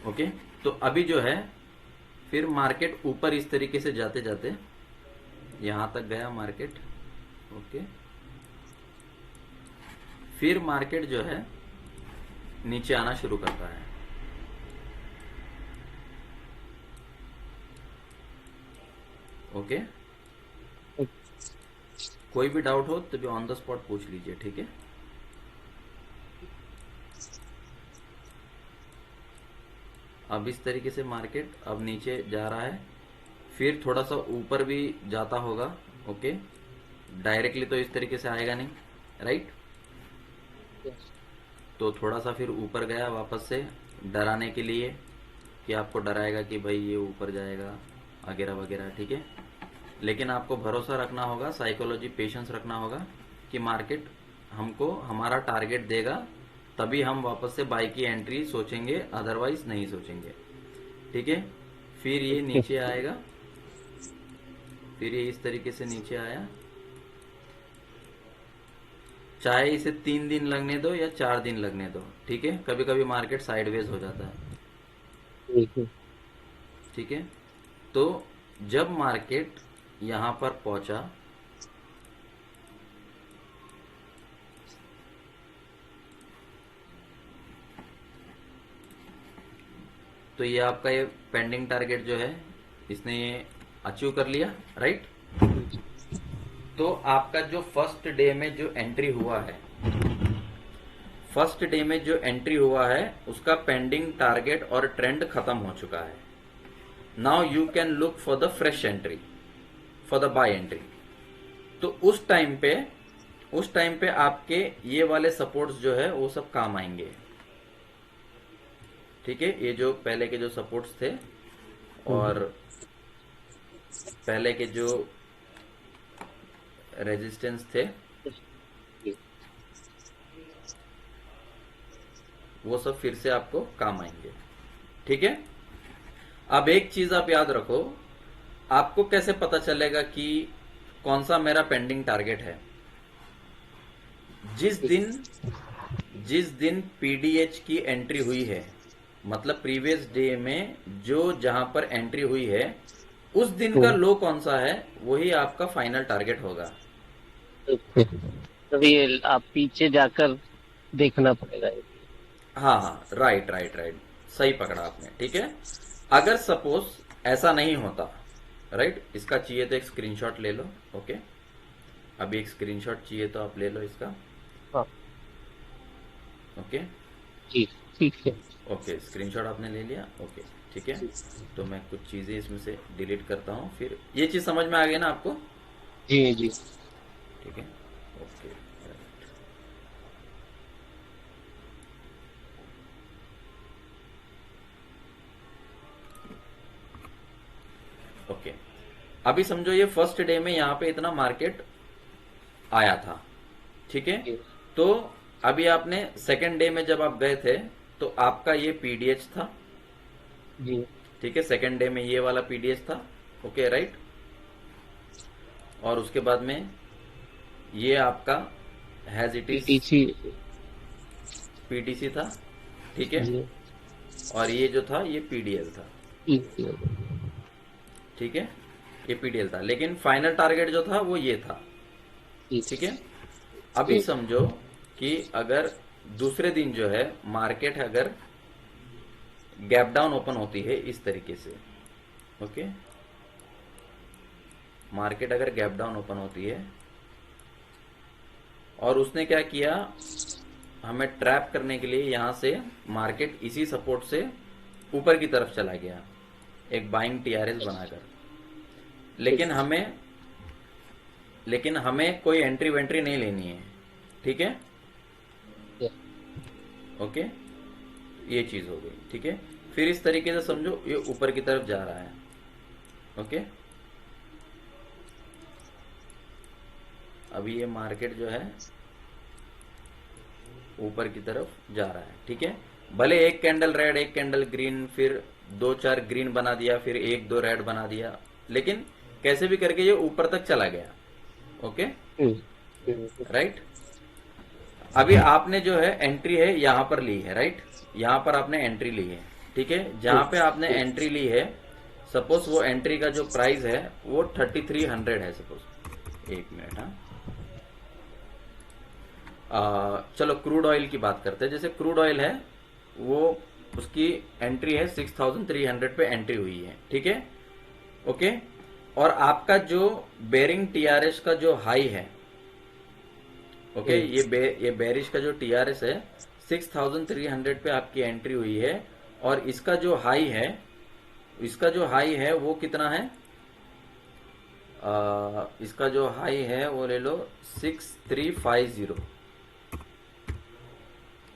ओके, तो अभी जो है फिर मार्केट ऊपर इस तरीके से जाते जाते यहां तक गया मार्केट। ओके, फिर मार्केट जो है नीचे आना शुरू करता है। ओके, कोई भी डाउट हो तो भी ऑन द स्पॉट पूछ लीजिए। ठीक है, अब इस तरीके से मार्केट अब नीचे जा रहा है, फिर थोड़ा सा ऊपर भी जाता होगा। ओके, डायरेक्टली तो इस तरीके से आएगा नहीं। राइट, तो थोड़ा सा फिर ऊपर गया वापस से, डराने के लिए कि आपको डराएगा कि भाई ये ऊपर जाएगा वगैरह वगैरह। ठीक है, लेकिन आपको भरोसा रखना होगा, साइकोलॉजी पेशेंस रखना होगा कि मार्केट हमको हमारा टारगेट देगा, तभी हम वापस से बाई की एंट्री सोचेंगे, अदरवाइज नहीं सोचेंगे। ठीक है, फिर ये नीचे आएगा, फिर ये इस तरीके से नीचे आया, चाहे इसे 3 दिन लगने दो या 4 दिन लगने दो। ठीक है, कभी कभी मार्केट साइडवेज हो जाता है। ठीक है, तो जब मार्केट यहां पर पहुंचा, तो ये आपका ये पेंडिंग टारगेट जो है इसने ये अचीव कर लिया, राइट। जी तो आपका जो फर्स्ट डे में जो एंट्री हुआ है, फर्स्ट डे में जो एंट्री हुआ है उसका पेंडिंग टारगेट और ट्रेंड खत्म हो चुका है। Now you can look for the fresh entry, for the bye entry. तो उस टाइम पे आपके ये वाले सपोर्ट्स जो है वो सब काम आएंगे, ठीक है। ये जो पहले के जो सपोर्ट्स थे और पहले के जो रेजिस्टेंस थे जी वो सब फिर से आपको काम आएंगे, ठीक है। अब एक चीज आप याद रखो, आपको कैसे पता चलेगा कि कौन सा मेरा पेंडिंग टारगेट है। जिस दिन जिस दिन पीडीएच की एंट्री हुई है, मतलब प्रीवियस डे में जो जहां पर एंट्री हुई है, उस दिन का लो कौन सा है वही आपका फाइनल टारगेट होगा। ओके। तो ये आप पीछे जाकर देखना पड़ेगा ये। हाँ हाँ, राइट राइट राइट, सही पकड़ा आपने, ठीक है। अगर सपोज ऐसा नहीं होता, राइट, इसका चाहिए तो एक स्क्रीनशॉट ले लो, ओके। अभी एक स्क्रीनशॉट चाहिए तो आप ले लो इसका, हाँ ओके। जी ठीक है। ओके, स्क्रीनशॉट आपने ले लिया, ओके, ठीक है। तो मैं कुछ चीजें इसमें से डिलीट करता हूँ, फिर ये चीज समझ में आ गई ना आपको, जी जी ठीक है, ओके, राइट। ओके, अभी समझो ये फर्स्ट डे में यहाँ पे इतना मार्केट आया था, ठीक है। जी तो अभी आपने सेकेंड डे में जब आप गए थे तो आपका ये पीडीएच था, जी ठीक है। सेकेंड डे में ये वाला पीडीएच था, ओके, राइट। और उसके बाद में ये आपका has it is PTC PTC था, ठीक है। जी और ये जो था ये पीडीएल था, ठीक है। ठीक है। ये पीडीएल था, लेकिन फाइनल टारगेट जो था वो ये था, ठीक है। अभी जी समझो कि अगर दूसरे दिन जो है मार्केट अगर गैप डाउन ओपन होती है इस तरीके से, ओके, मार्केट अगर गैप डाउन ओपन होती है और उसने क्या किया, हमें ट्रैप करने के लिए यहां से मार्केट इसी सपोर्ट से ऊपर की तरफ चला गया एक बाइंग टीआरएस बनाकर, लेकिन हमें कोई एंट्री वेंट्री नहीं लेनी है, ठीक है, ओके। ये चीज हो गई, ठीक है। फिर इस तरीके से समझो ये ऊपर की तरफ जा रहा है, ओके। अभी ये मार्केट जो है ऊपर की तरफ जा रहा है, ठीक है। भले एक कैंडल रेड एक कैंडल ग्रीन, फिर दो चार ग्रीन बना दिया, फिर एक दो रेड बना दिया, लेकिन कैसे भी करके ये ऊपर तक चला गया, ओके, राइट। अभी आपने जो है एंट्री है यहां पर ली है, राइट, यहां पर आपने एंट्री ली है, ठीक है। जहां पे आपने एंट्री ली है, सपोज वो एंट्री का जो प्राइस है वो 3300 है, सपोज, एक मिनट, हाँ। चलो क्रूड ऑयल की बात करते हैं। जैसे क्रूड ऑयल है वो उसकी एंट्री है 6300 पे एंट्री हुई है, ठीक है, ओके। और आपका जो बेरिंग टीआरएस का जो हाई है, ओके, ये बेरिश का जो टीआरएस है 6300 पे आपकी एंट्री हुई है, और इसका जो हाई है वो कितना है, इसका जो हाई है वो ले लो 6350,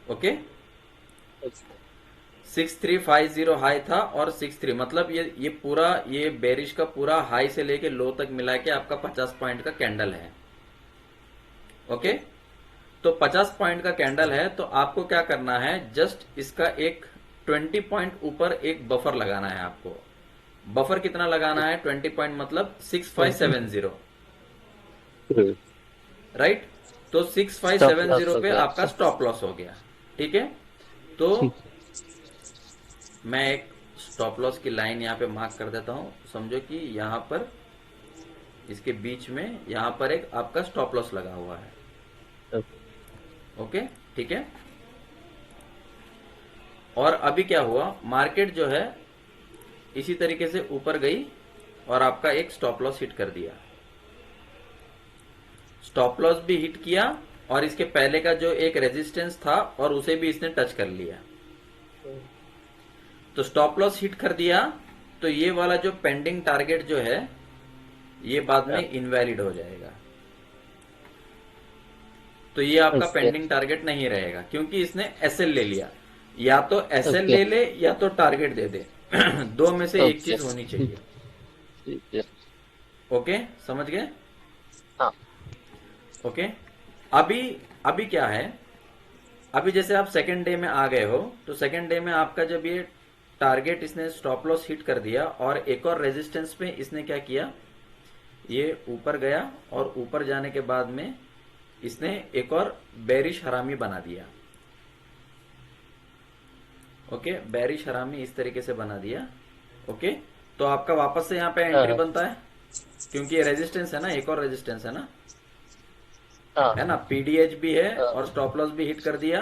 ओके। 6350 हाई था, और 63 मतलब ये पूरा ये बेरिश का पूरा हाई से लेके लो तक मिला के आपका 50 पॉइंट का कैंडल है, ओके। तो 50 पॉइंट का कैंडल है, तो आपको क्या करना है, जस्ट इसका एक 20 पॉइंट ऊपर एक बफर लगाना है आपको। बफर कितना लगाना है, 20 पॉइंट मतलब 6570, राइट। तो स्टॉप लॉस 6570 हो पे गया आपका आपका। स्टॉप लॉस हो गया, ठीक है। तो ठीक मैं एक स्टॉप लॉस की लाइन यहाँ पे मार्क कर देता हूं, समझो कि यहाँ पर इसके बीच में यहाँ पर एक आपका स्टॉप लॉस लगा हुआ है, है। ओके, ठीक है। और अभी क्या हुआ, मार्केट जो है इसी तरीके से ऊपर गई और आपका एक स्टॉप लॉस हिट कर दिया। स्टॉप लॉस भी हिट किया और इसके पहले का जो एक रेजिस्टेंस था और उसे भी इसने टच कर लिया। तो स्टॉप लॉस हिट कर दिया, तो ये वाला जो पेंडिंग टारगेट जो है ये बाद में इनवैलिड हो जाएगा। तो ये आपका पेंडिंग टारगेट नहीं रहेगा क्योंकि इसने एसएल ले लिया। या तो एसएल ले ले या तो टारगेट दे दे दो में से एक चीज होनी चाहिए। ओके, समझ गए? हाँ। ओके, अभी अभी क्या है, अभी जैसे आप सेकेंड डे में आ गए हो, तो सेकेंड डे में आपका जब ये टारगेट इसने स्टॉप लॉस हिट कर दिया और एक और रेजिस्टेंस पे इसने क्या किया, ये ऊपर गया और ऊपर जाने के बाद में इसने एक और बेरिश हरामी बना दिया। ओके, बेरिश हरामी इस तरीके से बना दिया। ओके, तो आपका वापस से यहाँ पे एंट्री बनता है क्योंकि ये रेजिस्टेंस है ना, एक और रेजिस्टेंस है ना, है ना, पीडीएच भी है और स्टॉप लॉस भी हिट कर दिया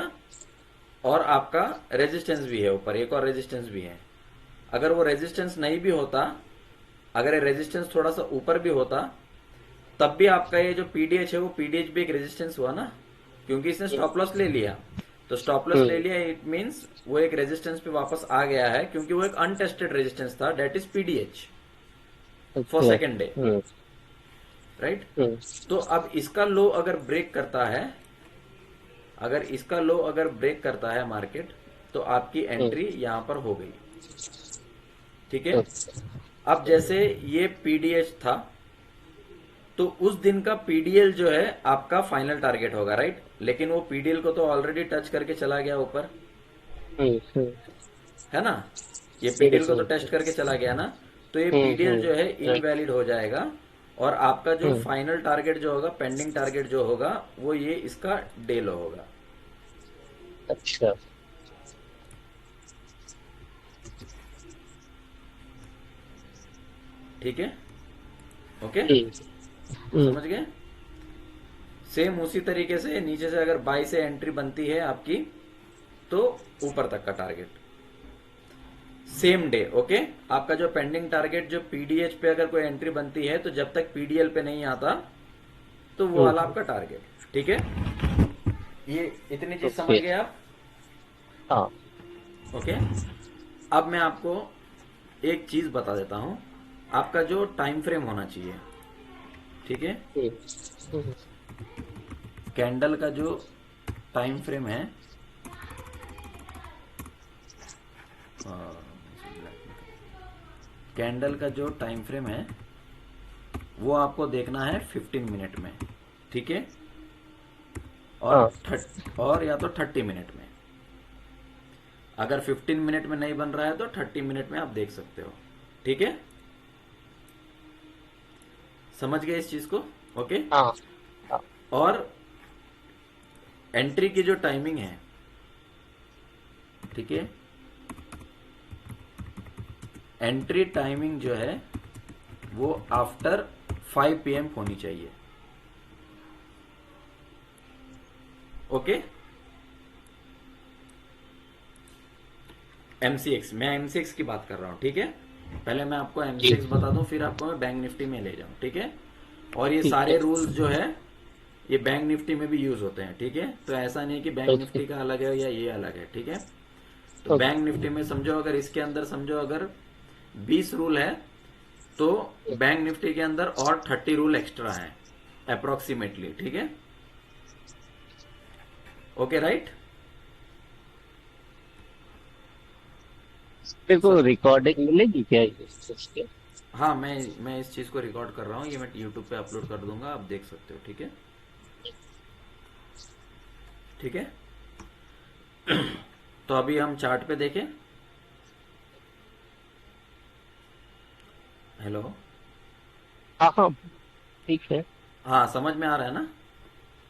और आपका रेजिस्टेंस भी है ऊपर, एक और रेजिस्टेंस भी है। अगर वो रेजिस्टेंस नहीं भी होता, अगर ये रेजिस्टेंस थोड़ा सा ऊपर भी होता, तब भी आपका ये जो पीडीएच है वो पीडीएच भी एक रेजिस्टेंस हुआ ना, क्योंकि इसने स्टॉप लॉस ले लिया। तो स्टॉप लॉस ले लिया, इट मींस वो एक रेजिस्टेंस पे वापस आ गया है क्योंकि वो एक अनटेस्टेड रेजिस्टेंस था, that is PDH for second day, right. तो अब इसका लो अगर ब्रेक करता है, अगर इसका लो अगर ब्रेक करता है मार्केट, तो आपकी एंट्री यहां पर हो गई। ठीक है, अब जैसे ये पीडीएच था, तो उस दिन का पीडीएल जो है आपका फाइनल टारगेट होगा, राइट। लेकिन वो पीडीएल को तो ऑलरेडी टच करके चला गया ऊपर, है ना, ये पीडीएल को तो टेस्ट करके चला गया ना, तो ये पीडीएल जो है इनवैलिड हो जाएगा और आपका जो फाइनल टारगेट जो होगा, पेंडिंग टारगेट जो होगा, वो ये इसका डे लो होगा। अच्छा, ठीक है, ओके, समझ गए? सेम उसी तरीके से नीचे से अगर बाई से एंट्री बनती है आपकी, तो ऊपर तक का टारगेट सेम डे। ओके, आपका जो पेंडिंग टारगेट जो पीडीएच पे अगर कोई एंट्री बनती है, तो जब तक पीडीएल पे नहीं आता, तो वो वाला आपका टारगेट। ठीक है, ये इतनी चीज समझ गए आप? हाँ। ओके, अब मैं आपको एक चीज बता देता हूं, आपका जो टाइम फ्रेम होना चाहिए। ठीक है, कैंडल का जो टाइम फ्रेम है, कैंडल का जो टाइम फ्रेम है वो आपको देखना है 15 मिनट में। ठीक है, और या तो 30 मिनट में। अगर 15 मिनट में नहीं बन रहा है तो 30 मिनट में आप देख सकते हो। ठीक है, समझ गए इस चीज को? ओके, और एंट्री की जो टाइमिंग है, ठीक है, एंट्री टाइमिंग जो है वो आफ्टर 5 PM होनी चाहिए। ओके, एमसीएक्स, मैं एमसीएक्स की बात कर रहा हूं। ठीक है, पहले मैं आपको एमसीएक्स बता दूं, फिर आपको मैं बैंक निफ्टी में ले जाऊं। ठीक है, और ये सारे रूल्स जो है ये बैंक निफ्टी में भी यूज होते हैं। ठीक है, तो ऐसा नहीं कि बैंक निफ्टी का अलग है या ये अलग है। ठीक है, तो बैंक निफ्टी में समझो, अगर इसके अंदर समझो अगर 20 रूल है, तो बैंक निफ्टी के अंदर और 30 रूल एक्स्ट्रा है अप्रोक्सीमेटली। ठीक है, ओके, राइट। देखो, रिकॉर्डिंग मिलेगी क्या इसके? हाँ, मैं इस चीज को रिकॉर्ड कर रहा हूँ, ये मैं यूट्यूब पे अपलोड कर दूंगा, आप देख सकते हो। ठीक है, ठीक है। तो अभी हम चार्ट पे देखें। हेलो, हाँ हाँ, ठीक है। हाँ, समझ में आ रहा है ना?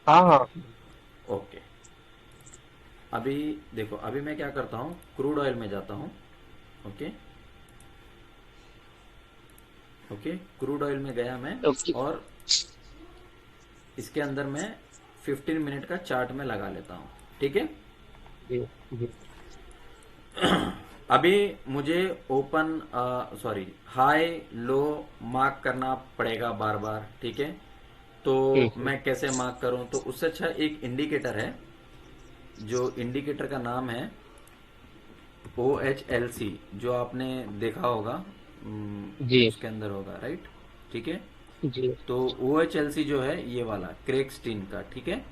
हाँ हाँ। ओके, अभी देखो, अभी मैं क्या करता हूँ, क्रूड ऑयल में जाता हूँ। ओके, ओके, क्रूड ऑयल में गया मैं, और इसके अंदर मैं 15 मिनट का चार्ट में लगा लेता हूँ। ठीक है, अभी मुझे open sorry high low mark करना पड़ेगा बार बार, ठीक है। तो हम्म, मैं कैसे मार्क करूं? तो उससे अच्छा एक इंडिकेटर है, जो इंडिकेटर का नाम है OHLC, जो आपने देखा होगा, जी उसके अंदर होगा, राइट, ठीक है। जी। तो OHLC जो है ये वाला क्रेगस्टीन का, ठीक है।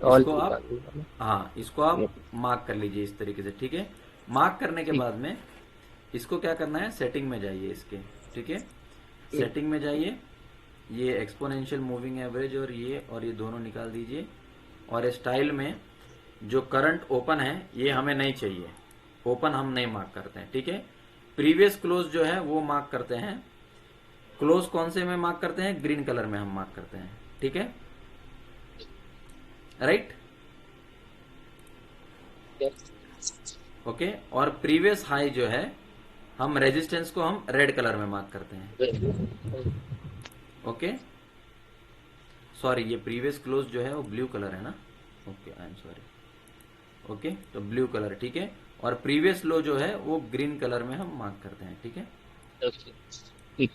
ऑल इसको आप, निकालने वाला। हाँ, इसको आप ये, मार्क कर लीजिए इस तरीके से, ठीक है। मार्क करने के ठीक। बाद में इसको क्या करना है, सेटिंग में जाइए इसके, ठीक है। हम्म, सेटिंग में जाइए, ये एक्सपोनेंशियल मूविंग एवरेज और ये दोनों निकाल दीजिए। और स्टाइल में जो करंट ओपन है ये हमें नहीं चाहिए, ओपन हम नहीं मार्क करते हैं, ठीक है। प्रीवियस क्लोज जो है वो मार्क करते हैं। क्लोज कौन से में मार्क करते हैं? ग्रीन कलर में हम मार्क करते हैं, ठीक है, राइट, yes, ओके। और प्रीवियस हाई जो है, हम रेजिस्टेंस को हम रेड कलर में मार्क करते हैं, ओके। सॉरी, ये प्रीवियस क्लोज जो है वो ब्लू कलर है ना, okay, I am sorry, okay. तो ब्लू कलर, ठीक है। और प्रीवियस लो जो है वो ग्रीन कलर में हम मार्क करते हैं, ठीक है, ठीक।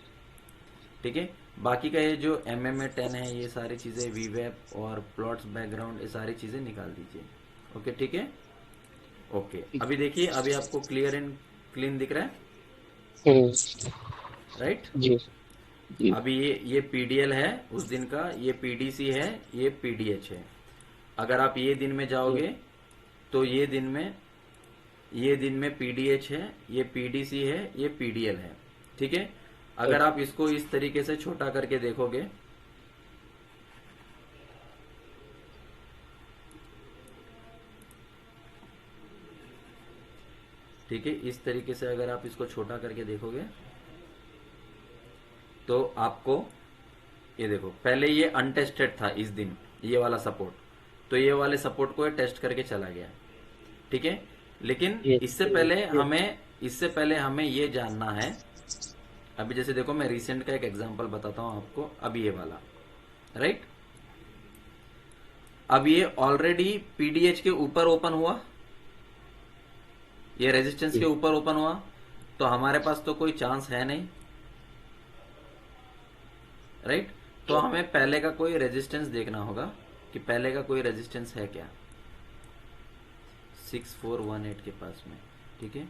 ठीक है। बाकी का ये जो MMA10 है, ये सारी चीज़ें वीवेप और प्लॉट्स बैकग्राउंड, ये सारी चीज़ें निकाल दीजिए, ओके, ठीक है, ओके। ठीक। अभी देखिए, अभी आपको क्लियर एंड क्लीन दिख रहा है, हम्म, राइट। जी जी। अभी ये PDL है उस दिन का, ये PDC है, ये PDH है। अगर आप ये दिन में जाओगे तो ये दिन में PDH है, ये PDC है, ये PDL है, ठीक है। अगर आप इसको इस तरीके से छोटा करके देखोगे, ठीक है, इस तरीके से अगर आप इसको छोटा करके देखोगे तो आपको ये देखो, पहले ये अनटेस्टेड था इस दिन, ये वाला सपोर्ट, तो ये वाले सपोर्ट को ये टेस्ट करके चला गया, ठीक है। लेकिन ये इससे पहले हमें ये जानना है। अभी जैसे देखो, मैं रिसेंट का एक एग्जांपल बताता हूं आपको, अभी ये वाला, राइट। अब ये ऑलरेडी PDH के ऊपर ओपन हुआ, ये रेजिस्टेंस के ऊपर ओपन हुआ, तो हमारे पास तो कोई चांस है नहीं, राइट। तो हमें पहले का कोई रेजिस्टेंस देखना होगा कि पहले का कोई रेजिस्टेंस है क्या, 6418 के पास में, ठीक है।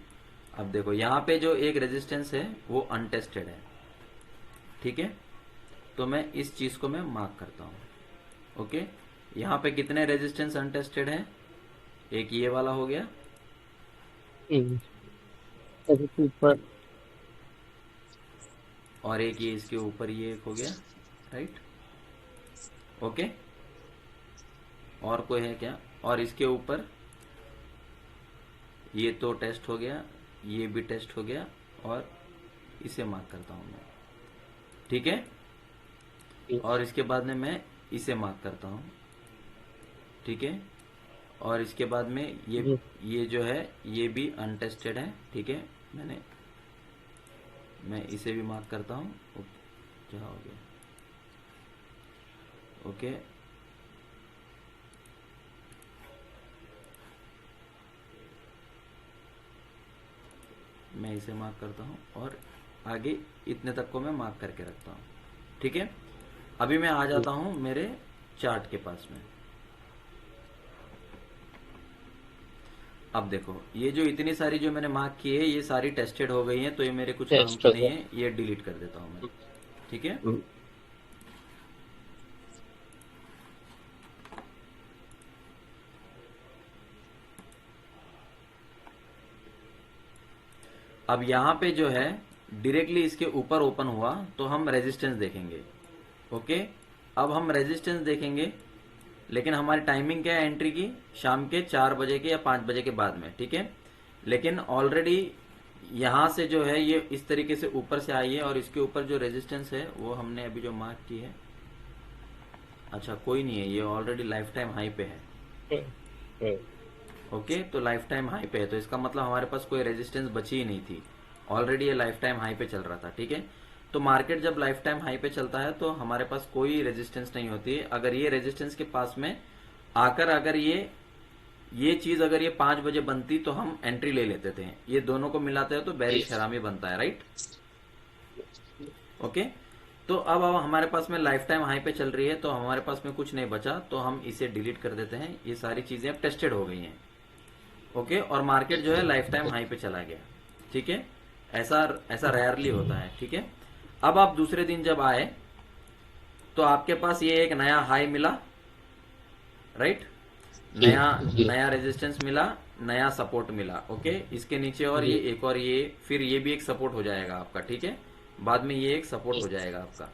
अब देखो, यहां पे जो एक रेजिस्टेंस है वो अनटेस्टेड है, ठीक है। तो मैं इस चीज को मैं मार्क करता हूं, ओके। यहां पे कितने रेजिस्टेंस अनटेस्टेड हैं? एक ये वाला हो गया, अभी ऊपर। और एक ये इसके ऊपर ये एक हो गया, राइट, ओके। और कोई है क्या? और इसके ऊपर ये तो टेस्ट हो गया, ये भी टेस्ट हो गया, और इसे मार्क करता हूं मैं, ठीक है। और इसके बाद में मैं इसे मार्क करता हूं, ठीक है। और इसके बाद में ये जो है ये भी अनटेस्टेड है, ठीक है। मैं इसे भी मार्क करता हूं, क्या हो गया, ओके। मैं इसे मार्क करता हूं, और आगे इतने तक को मैं मार्क करके रखता हूं, ठीक है। अभी मैं आ जाता हूं मेरे चार्ट के पास में। अब देखो, ये जो इतनी सारी जो मैंने मार्क की है ये सारी टेस्टेड हो गई हैं, तो ये मेरे कुछ काम टेस्ट की हो नहीं गया। है, ये डिलीट कर देता हूं मैं, ठीक है। अब यहाँ पे जो है डायरेक्टली इसके ऊपर ओपन हुआ, तो हम रेजिस्टेंस देखेंगे, ओके। अब हम रेजिस्टेंस देखेंगे, लेकिन हमारी टाइमिंग क्या है एंट्री की? शाम के 4 बजे के या 5 बजे के बाद में, ठीक है। लेकिन ऑलरेडी यहाँ से जो है ये इस तरीके से ऊपर से आई है, और इसके ऊपर जो रेजिस्टेंस है वो हमने अभी जो मार्क की है, अच्छा कोई नहीं है, ये ऑलरेडी लाइफ टाइम हाई पे है, ओके। तो लाइफ टाइम हाई पे है, तो इसका मतलब हमारे पास कोई रेजिस्टेंस बची ही नहीं थी, ऑलरेडी ये लाइफ टाइम हाई पे चल रहा था, ठीक है। तो मार्केट जब लाइफ टाइम हाई पे चलता है तो हमारे पास कोई रेजिस्टेंस नहीं होती है। अगर ये रेजिस्टेंस के पास में आकर अगर ये ये चीज अगर ये 5 बजे बनती तो हम एंट्री ले लेते थे, ये दोनों को मिलाते हैं तो बेरिश हरामी बनता है, राइट। ओके, तो अब हमारे पास में लाइफ टाइम हाई पे चल रही है, तो हमारे पास में कुछ नहीं बचा, तो हम इसे डिलीट कर देते हैं। ये सारी चीजें अब टेस्टेड हो गई हैं। ओके, और मार्केट जो है लाइफ टाइम हाई पे चला गया। ठीक है, ऐसा ऐसा रेयरली होता है। ठीक है, अब आप दूसरे दिन जब आए तो आपके पास ये एक नया हाई मिला, राइट, नया नया रेजिस्टेंस मिला, नया सपोर्ट मिला। ओके, इसके नीचे और ये एक और ये, फिर ये भी एक सपोर्ट हो जाएगा आपका। ठीक है, बाद में ये एक सपोर्ट हो जाएगा आपका।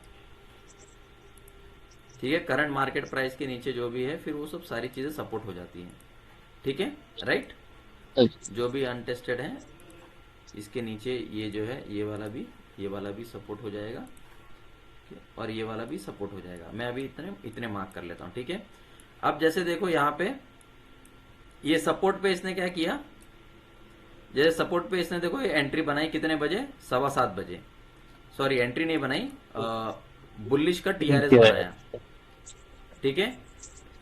ठीक है, करंट मार्केट प्राइस के नीचे जो भी है फिर वो सब सारी चीजें सपोर्ट हो जाती हैं। ठीक है, राइट, जो भी अनटेस्टेड है इसके नीचे ये जो है ये वाला भी सपोर्ट हो जाएगा और ये वाला भी सपोर्ट हो जाएगा। मैं अभी इतने मार्क कर लेता हूं। ठीक है, अब जैसे देखो यहाँ पे ये सपोर्ट पे इसने क्या किया, जैसे सपोर्ट पे इसने देखो ये एंट्री बनाई कितने बजे, 7:15 बजे। सॉरी, एंट्री नहीं बनाई, बुलिश का टीआरएस बनाया। ठीक है,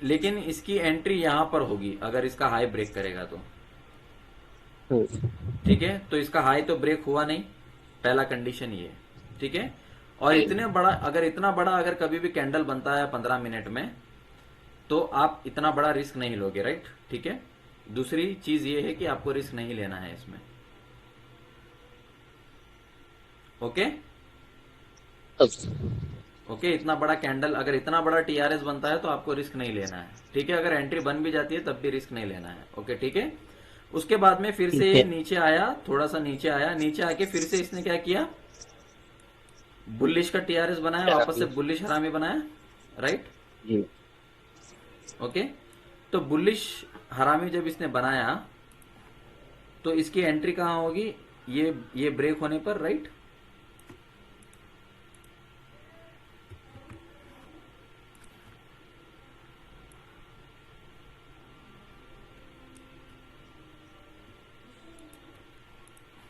लेकिन इसकी एंट्री यहां पर होगी अगर इसका हाई ब्रेक करेगा तो। ठीक है, तो इसका हाई तो ब्रेक हुआ नहीं, पहला कंडीशन ये। ठीक है, और इतना बड़ा अगर कभी भी कैंडल बनता है 15 मिनट में तो आप इतना बड़ा रिस्क नहीं लोगे, राइट। ठीक है, दूसरी चीज ये है कि आपको रिस्क नहीं लेना है इसमें। ओके ओके, इतना बड़ा कैंडल, अगर इतना बड़ा टीआरएस बनता है तो आपको रिस्क नहीं लेना है। ठीक है, अगर एंट्री बन भी जाती है तब भी रिस्क नहीं लेना है। ओके, ठीक है, उसके बाद में फिर से नीचे आया, थोड़ा सा नीचे आया, नीचे आके फिर से इसने क्या किया, बुलिश का टीआरएस बनाया, वापस से बुलिश हरामी बनाया, राइट। ओके, तो बुलिश हरामी जब इसने बनाया तो इसकी एंट्री कहां होगी, ये ब्रेक होने पर, राइट।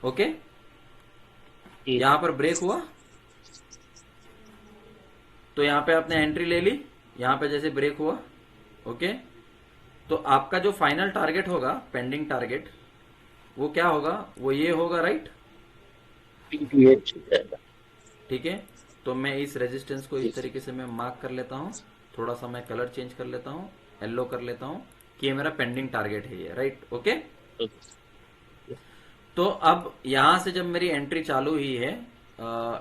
ओके, यहां पर ब्रेक हुआ तो यहां पे आपने एंट्री ले ली, यहां पे जैसे ब्रेक हुआ। ओके, तो आपका जो फाइनल टारगेट होगा, पेंडिंग टारगेट, वो क्या होगा, वो ये होगा, राइट। ठीक है, तो मैं इस रेजिस्टेंस को इस तरीके से मैं मार्क कर लेता हूं, थोड़ा सा मैं कलर चेंज कर लेता हूं, येलो कर लेता हूं कि ये मेरा पेंडिंग टारगेट है ये, राइट। ओके, तो अब यहां से जब मेरी एंट्री चालू हुई है,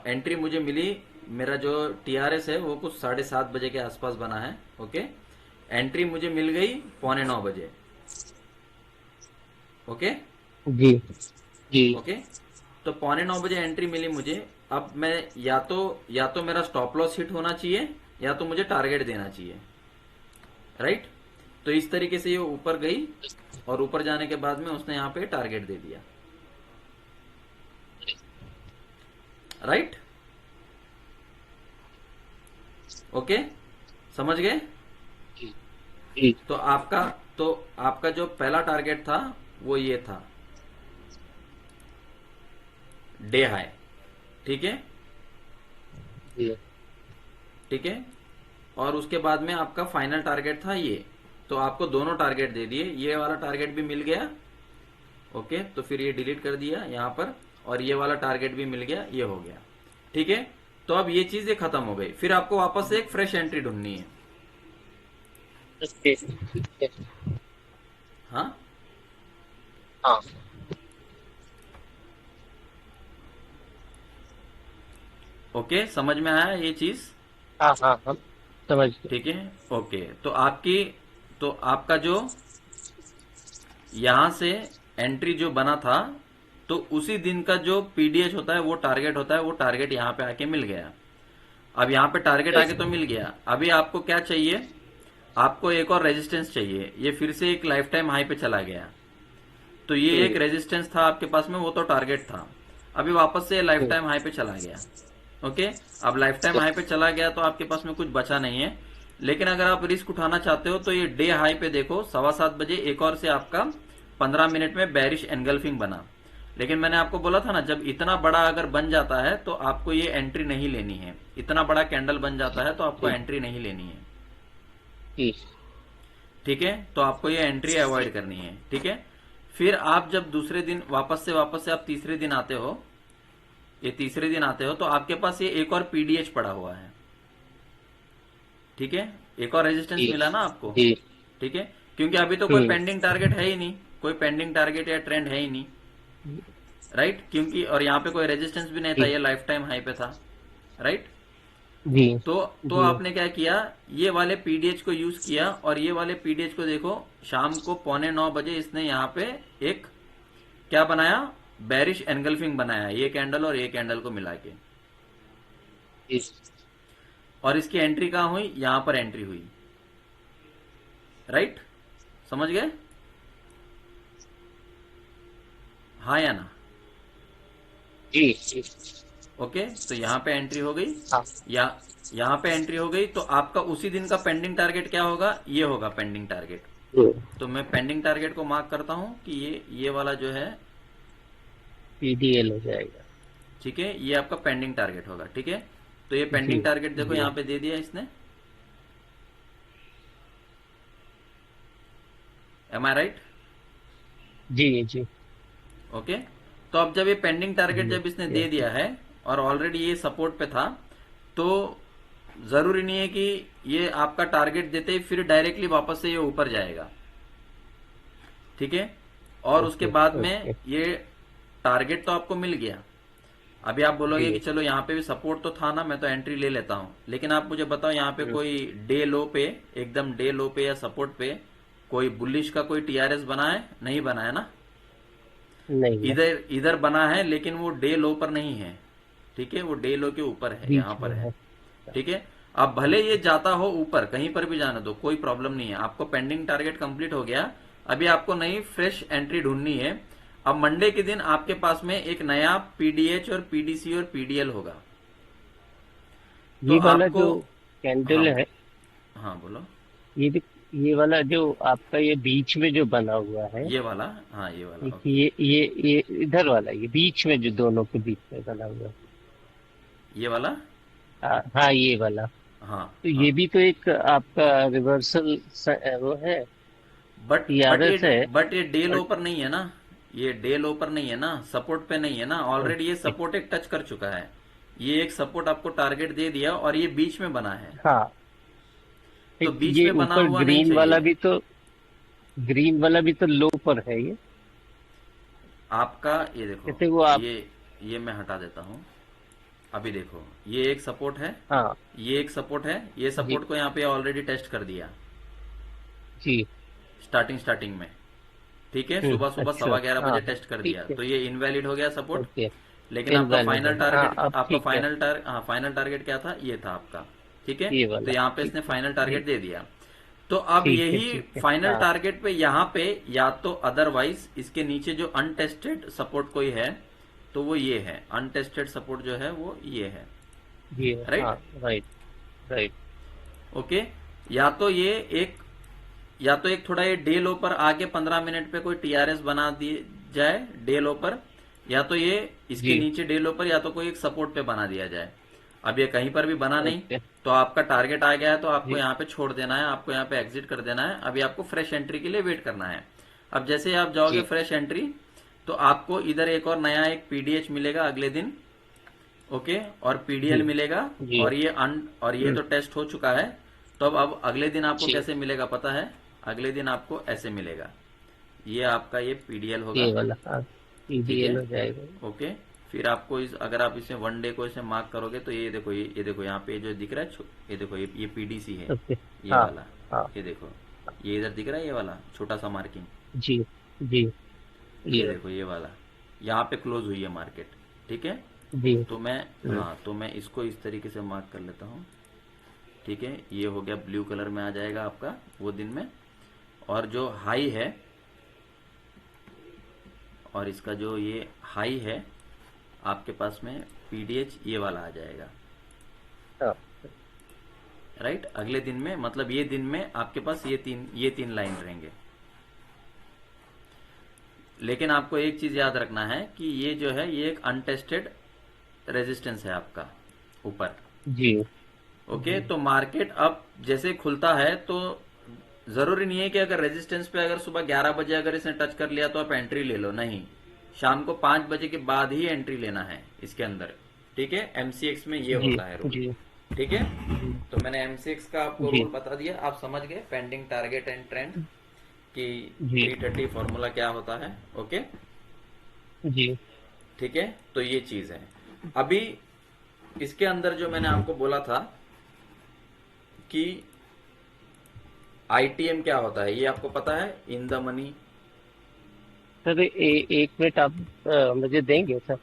एंट्री मुझे मिली, मेरा जो टीआरएस है वो कुछ 7:30 बजे के आसपास बना है। ओके, एंट्री मुझे मिल गई 8:45 बजे। ओके जी जी। ओके, तो 8:45 बजे एंट्री मिली मुझे। अब मैं या तो मेरा स्टॉप लॉस हिट होना चाहिए या तो मुझे टारगेट देना चाहिए, राइट। तो इस तरीके से ये ऊपर गई और ऊपर जाने के बाद में उसने यहां पे टारगेट दे दिया, राइट। ओके, समझ गए। तो आपका जो पहला टारगेट था वो ये था, डे हाई। ठीक है, ठीक है, और उसके बाद में आपका फाइनल टारगेट था ये, तो आपको दोनों टारगेट दे दिए, ये वाला टारगेट भी मिल गया। ओके, तो फिर ये डिलीट कर दिया यहां पर, और ये वाला टारगेट भी मिल गया, ये हो गया। ठीक है, तो अब ये चीजें खत्म हो गई, फिर आपको वापस से एक फ्रेश एंट्री ढूंढनी है। हाँ हाँ ओके, समझ में आया ये चीज। हाँ हाँ हम समझ गए। ठीक है, ओके, तो आपका जो यहां से एंट्री जो बना था, तो उसी दिन का जो पीडीएच होता है वो टारगेट होता है, वो टारगेट यहां पे आके मिल गया। अब यहां पे टारगेट आके तो मिल गया, अभी आपको क्या चाहिए, आपको एक और रेजिस्टेंस चाहिए। ये फिर से एक लाइफ टाइम हाई पे चला गया, तो ये एक रेजिस्टेंस था आपके पास में, वो तो टारगेट था। अभी वापस से लाइफ टाइम हाई पे चला गया। ओके, अब लाइफ टाइम हाई पे चला गया तो आपके पास में कुछ बचा नहीं है, लेकिन अगर आप रिस्क उठाना चाहते हो तो ये डे हाई पे देखो 7:15 बजे एक और से आपका 15 मिनट में बेरिश एनगल्फिंग बना। लेकिन मैंने आपको बोला था ना, जब इतना बड़ा अगर बन जाता है तो आपको ये एंट्री नहीं लेनी है, इतना बड़ा कैंडल बन जाता है तो आपको एंट्री नहीं लेनी है। ठीक है, तो आपको ये एंट्री अवॉइड करनी है। ठीक है, फिर आप जब दूसरे दिन वापस से आप तीसरे दिन आते हो, ये तीसरे दिन आते हो तो आपके पास ये एक और पीडीएच पड़ा हुआ है। ठीक है, एक और रेजिस्टेंस जी मिला ना आपको। जी। ठीक है, क्योंकि अभी तो कोई पेंडिंग टारगेट है ही नहीं, कोई पेंडिंग टारगेट या ट्रेंड है ही नहीं, राइट, क्योंकि और यहाँ पे कोई रेजिस्टेंस भी नहीं था, जी ये लाइफ टाइम हाई पे था, राइट। जी तो जी। आपने क्या किया, ये वाले पीडीएच को यूज किया, और ये वाले पीडीएच को देखो, शाम को 8:45 इसने यहाँ पे एक क्या बनाया, बेरिश एनगल्फिंग बनाया, ये कैंडल और ये कैंडल को मिला के, जी और इसकी एंट्री कहाँ हुई, यहां पर एंट्री हुई, राइट, समझ गए, हाँ या ना। जी जी। ओके, तो यहां पे एंट्री हो गई, हाँ या यहां पे एंट्री हो गई, तो आपका उसी दिन का पेंडिंग टारगेट क्या होगा, ये होगा पेंडिंग टारगेट। जी। तो मैं पेंडिंग टारगेट को मार्क करता हूं कि ये वाला जो है, पीडीएल हो जाएगा। ठीक है, ये आपका पेंडिंग टारगेट होगा। ठीक है, तो ये जी पेंडिंग टारगेट देखो जी यहां पे दे दिया इसने, एम आई राइट। जी जी ओके, तो अब जब ये पेंडिंग टारगेट जी। जब इसने दे ये दिया है और ऑलरेडी ये सपोर्ट पे था, तो जरूरी नहीं है कि ये आपका टारगेट देते ही फिर डायरेक्टली वापस से ये ऊपर जाएगा। ठीक है, और उसके ओके बाद में ओके। ये टारगेट तो आपको मिल गया। अभी आप बोलोगे कि जी। चलो यहाँ पे भी सपोर्ट तो था ना, मैं तो एंट्री ले लेता हूँ, लेकिन आप मुझे बताओ यहाँ पे कोई डे लो पे, एकदम डे लो पे या सपोर्ट पे कोई बुलिश का कोई टीआरएस बना है, नहीं बना है ना। नहीं है। इधर इधर बना है, लेकिन वो डे लो पर नहीं है। ठीक है, वो डे लो के ऊपर है, बीच यहाँ पर में है। है। ठीक है, अब भले ये जाता हो ऊपर, कहीं पर भी जाने दो, कोई प्रॉब्लम नहीं है, आपको पेंडिंग टारगेट कंप्लीट हो गया। अभी आपको नई फ्रेश एंट्री ढूंढनी है। अब मंडे के दिन आपके पास में एक नया पीडीएच और पीडीसी और पीडीएल होगा, तो ये वाला आपको, जो हाँ, कैंडल है, हाँ बोलो, ये भी, ये वाला जो आपका ये बीच में जो बना हुआ है, ये वाला, हाँ ये वाला, एक ओके, ये इधर वाला, ये बीच में जो दोनों के बीच में बना हुआ है। ये वाला, हाँ ये वाला। हाँ तो हाँ, ये भी तो एक आपका रिवर्सल वो है, टीआरएस है। बट ये डे लो और पर नहीं है ना, ये डे लो पर नहीं है ना, सपोर्ट पे नहीं है ना, ऑलरेडी ये ओके। सपोर्ट एक टच कर चुका है। ये एक सपोर्ट आपको टारगेट दे दिया और ये बीच में बना है, हाँ, तो एक बीच ये में बना ऊपर हुआ नहीं चाहिए। ग्रीन वाला भी तो लो पर है ये। आपका ये देखो, जैसे वो आप, ये मैं हटा देता हूं। अभी देखो, ये एक सपोर्ट है, हाँ ये एक सपोर्ट है, ये जी सपोर्ट को यहाँ पे ऑलरेडी टेस्ट कर दिया जी। स्टार्टिंग में। ठीक है, सुबह सुबह अच्छा। 11:15 हाँ हाँ टेस्ट कर दिया, ठीक है। तो ये इनवैलिड हो गया सपोर्ट। ओके। लेकिन आपका इनवैलिड हो फाइनल गया, हाँ टारगेट, अब ठीक है। हाँ फाइनल टारगेट क्या था, ये था आपका। ठीक है, ये तो वाला यहाँ पे ठीक इसने है। फाइनल ये टारगेट दे दिया। तो अब यही ठीक है फाइनल हाँ। टारगेट पे यहाँ पे या तो अदरवाइज इसके नीचे जो अनटेस्टेड सपोर्ट कोई है, तो वो ये है, अनटेस्टेड सपोर्ट जो है वो ये है, ये हाँ। राइट। Right right. ओके, या तो ये एक, या तो एक थोड़ा ये डे लो पर आके 15 मिनट पे कोई टीआरएस बना दी जाए डे लो पर, या तो ये इसके जी नीचे डे लो पर या तो कोई एक सपोर्ट पे बना दिया जाए। अब ये कहीं पर भी बना नहीं, ओके। तो आपका टारगेट आ गया है, तो आपको जी यहाँ पे छोड़ देना है, आपको यहाँ पे एग्जिट कर देना है। अभी आपको फ्रेश एंट्री के लिए वेट करना है। अब जैसे ही आप जाओगे जी फ्रेश एंट्री, तो आपको इधर एक और नया एक पीडीएच मिलेगा अगले दिन, ओके, और जी पीडीएल मिलेगा, जी। और ये तो टेस्ट हो चुका है। तो अब अगले दिन आपको जी कैसे मिलेगा पता है, अगले दिन आपको ऐसे मिलेगा, ये आपका ये पीडीएल ये होगा। वाला हाँ। ठीक है, पीडीएल हो जाएगा। ओके, फिर आपको अगर आप इसमें वन डे को इसे मार्क करोगे, तो ये देखो, ये देखो यहाँ पे जो दिख रहा है, ये देखो, ये पीडीसी है, ओके। ये हाँ वाला, हाँ। ये देखो, ये इधर दिख रहा है, ये वाला छोटा सा मार्किंग, जी जी। ये ये देखो, ये वाला, यहाँ पे क्लोज हुई है मार्केट। ठीक है, जी। तो मैं, हाँ, तो मैं इसको इस तरीके से मार्क कर लेता हूँ। ठीक है, ये हो गया, ब्लू कलर में आ जाएगा आपका वो दिन में, और जो हाई है, और इसका जो ये हाई है आपके पास में पीडीएच ये वाला आ जाएगा, हाँ राइट। अगले दिन में, मतलब ये दिन में आपके पास ये तीन लाइन रहेंगे। लेकिन आपको एक चीज याद रखना है कि ये जो है ये एक अनटेस्टेड रेजिस्टेंस है आपका ऊपर। जी ओके, जी। तो मार्केट अब जैसे खुलता है, तो जरूरी नहीं है कि अगर रेजिस्टेंस पे अगर सुबह 11 बजे अगर इसने टच कर लिया तो आप एंट्री ले लो, नहीं, शाम को 5 बजे के बाद ही एंट्री लेना है इसके अंदर। ठीक है, एमसीएक्स में ये जी होता है रूल। जी ठीक है, जी तो मैंने एमसीएक्स का आपको जी रूल बता दिया, आप समझ गए पेंडिंग टारगेट एंड ट्रेंड कि जी 330 फॉर्मूला क्या होता है। ओके, जी ठीक है, तो ये चीज है। अभी इसके अंदर जो मैंने आपको बोला था कि आईटीएम क्या होता है, ये आपको पता है, इन द मनी। सर, एक मिनट आप मुझे देंगे सर? हाँ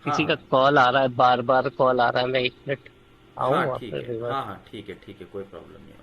किसी का हाँ कॉल आ रहा है, बार बार कॉल आ रहा है, मैं एक मिनट हाँ, आऊँ वहाँ ठीक पर है, रिवर्स? हाँ हाँ, ठीक है ठीक है, कोई प्रॉब्लम नहीं।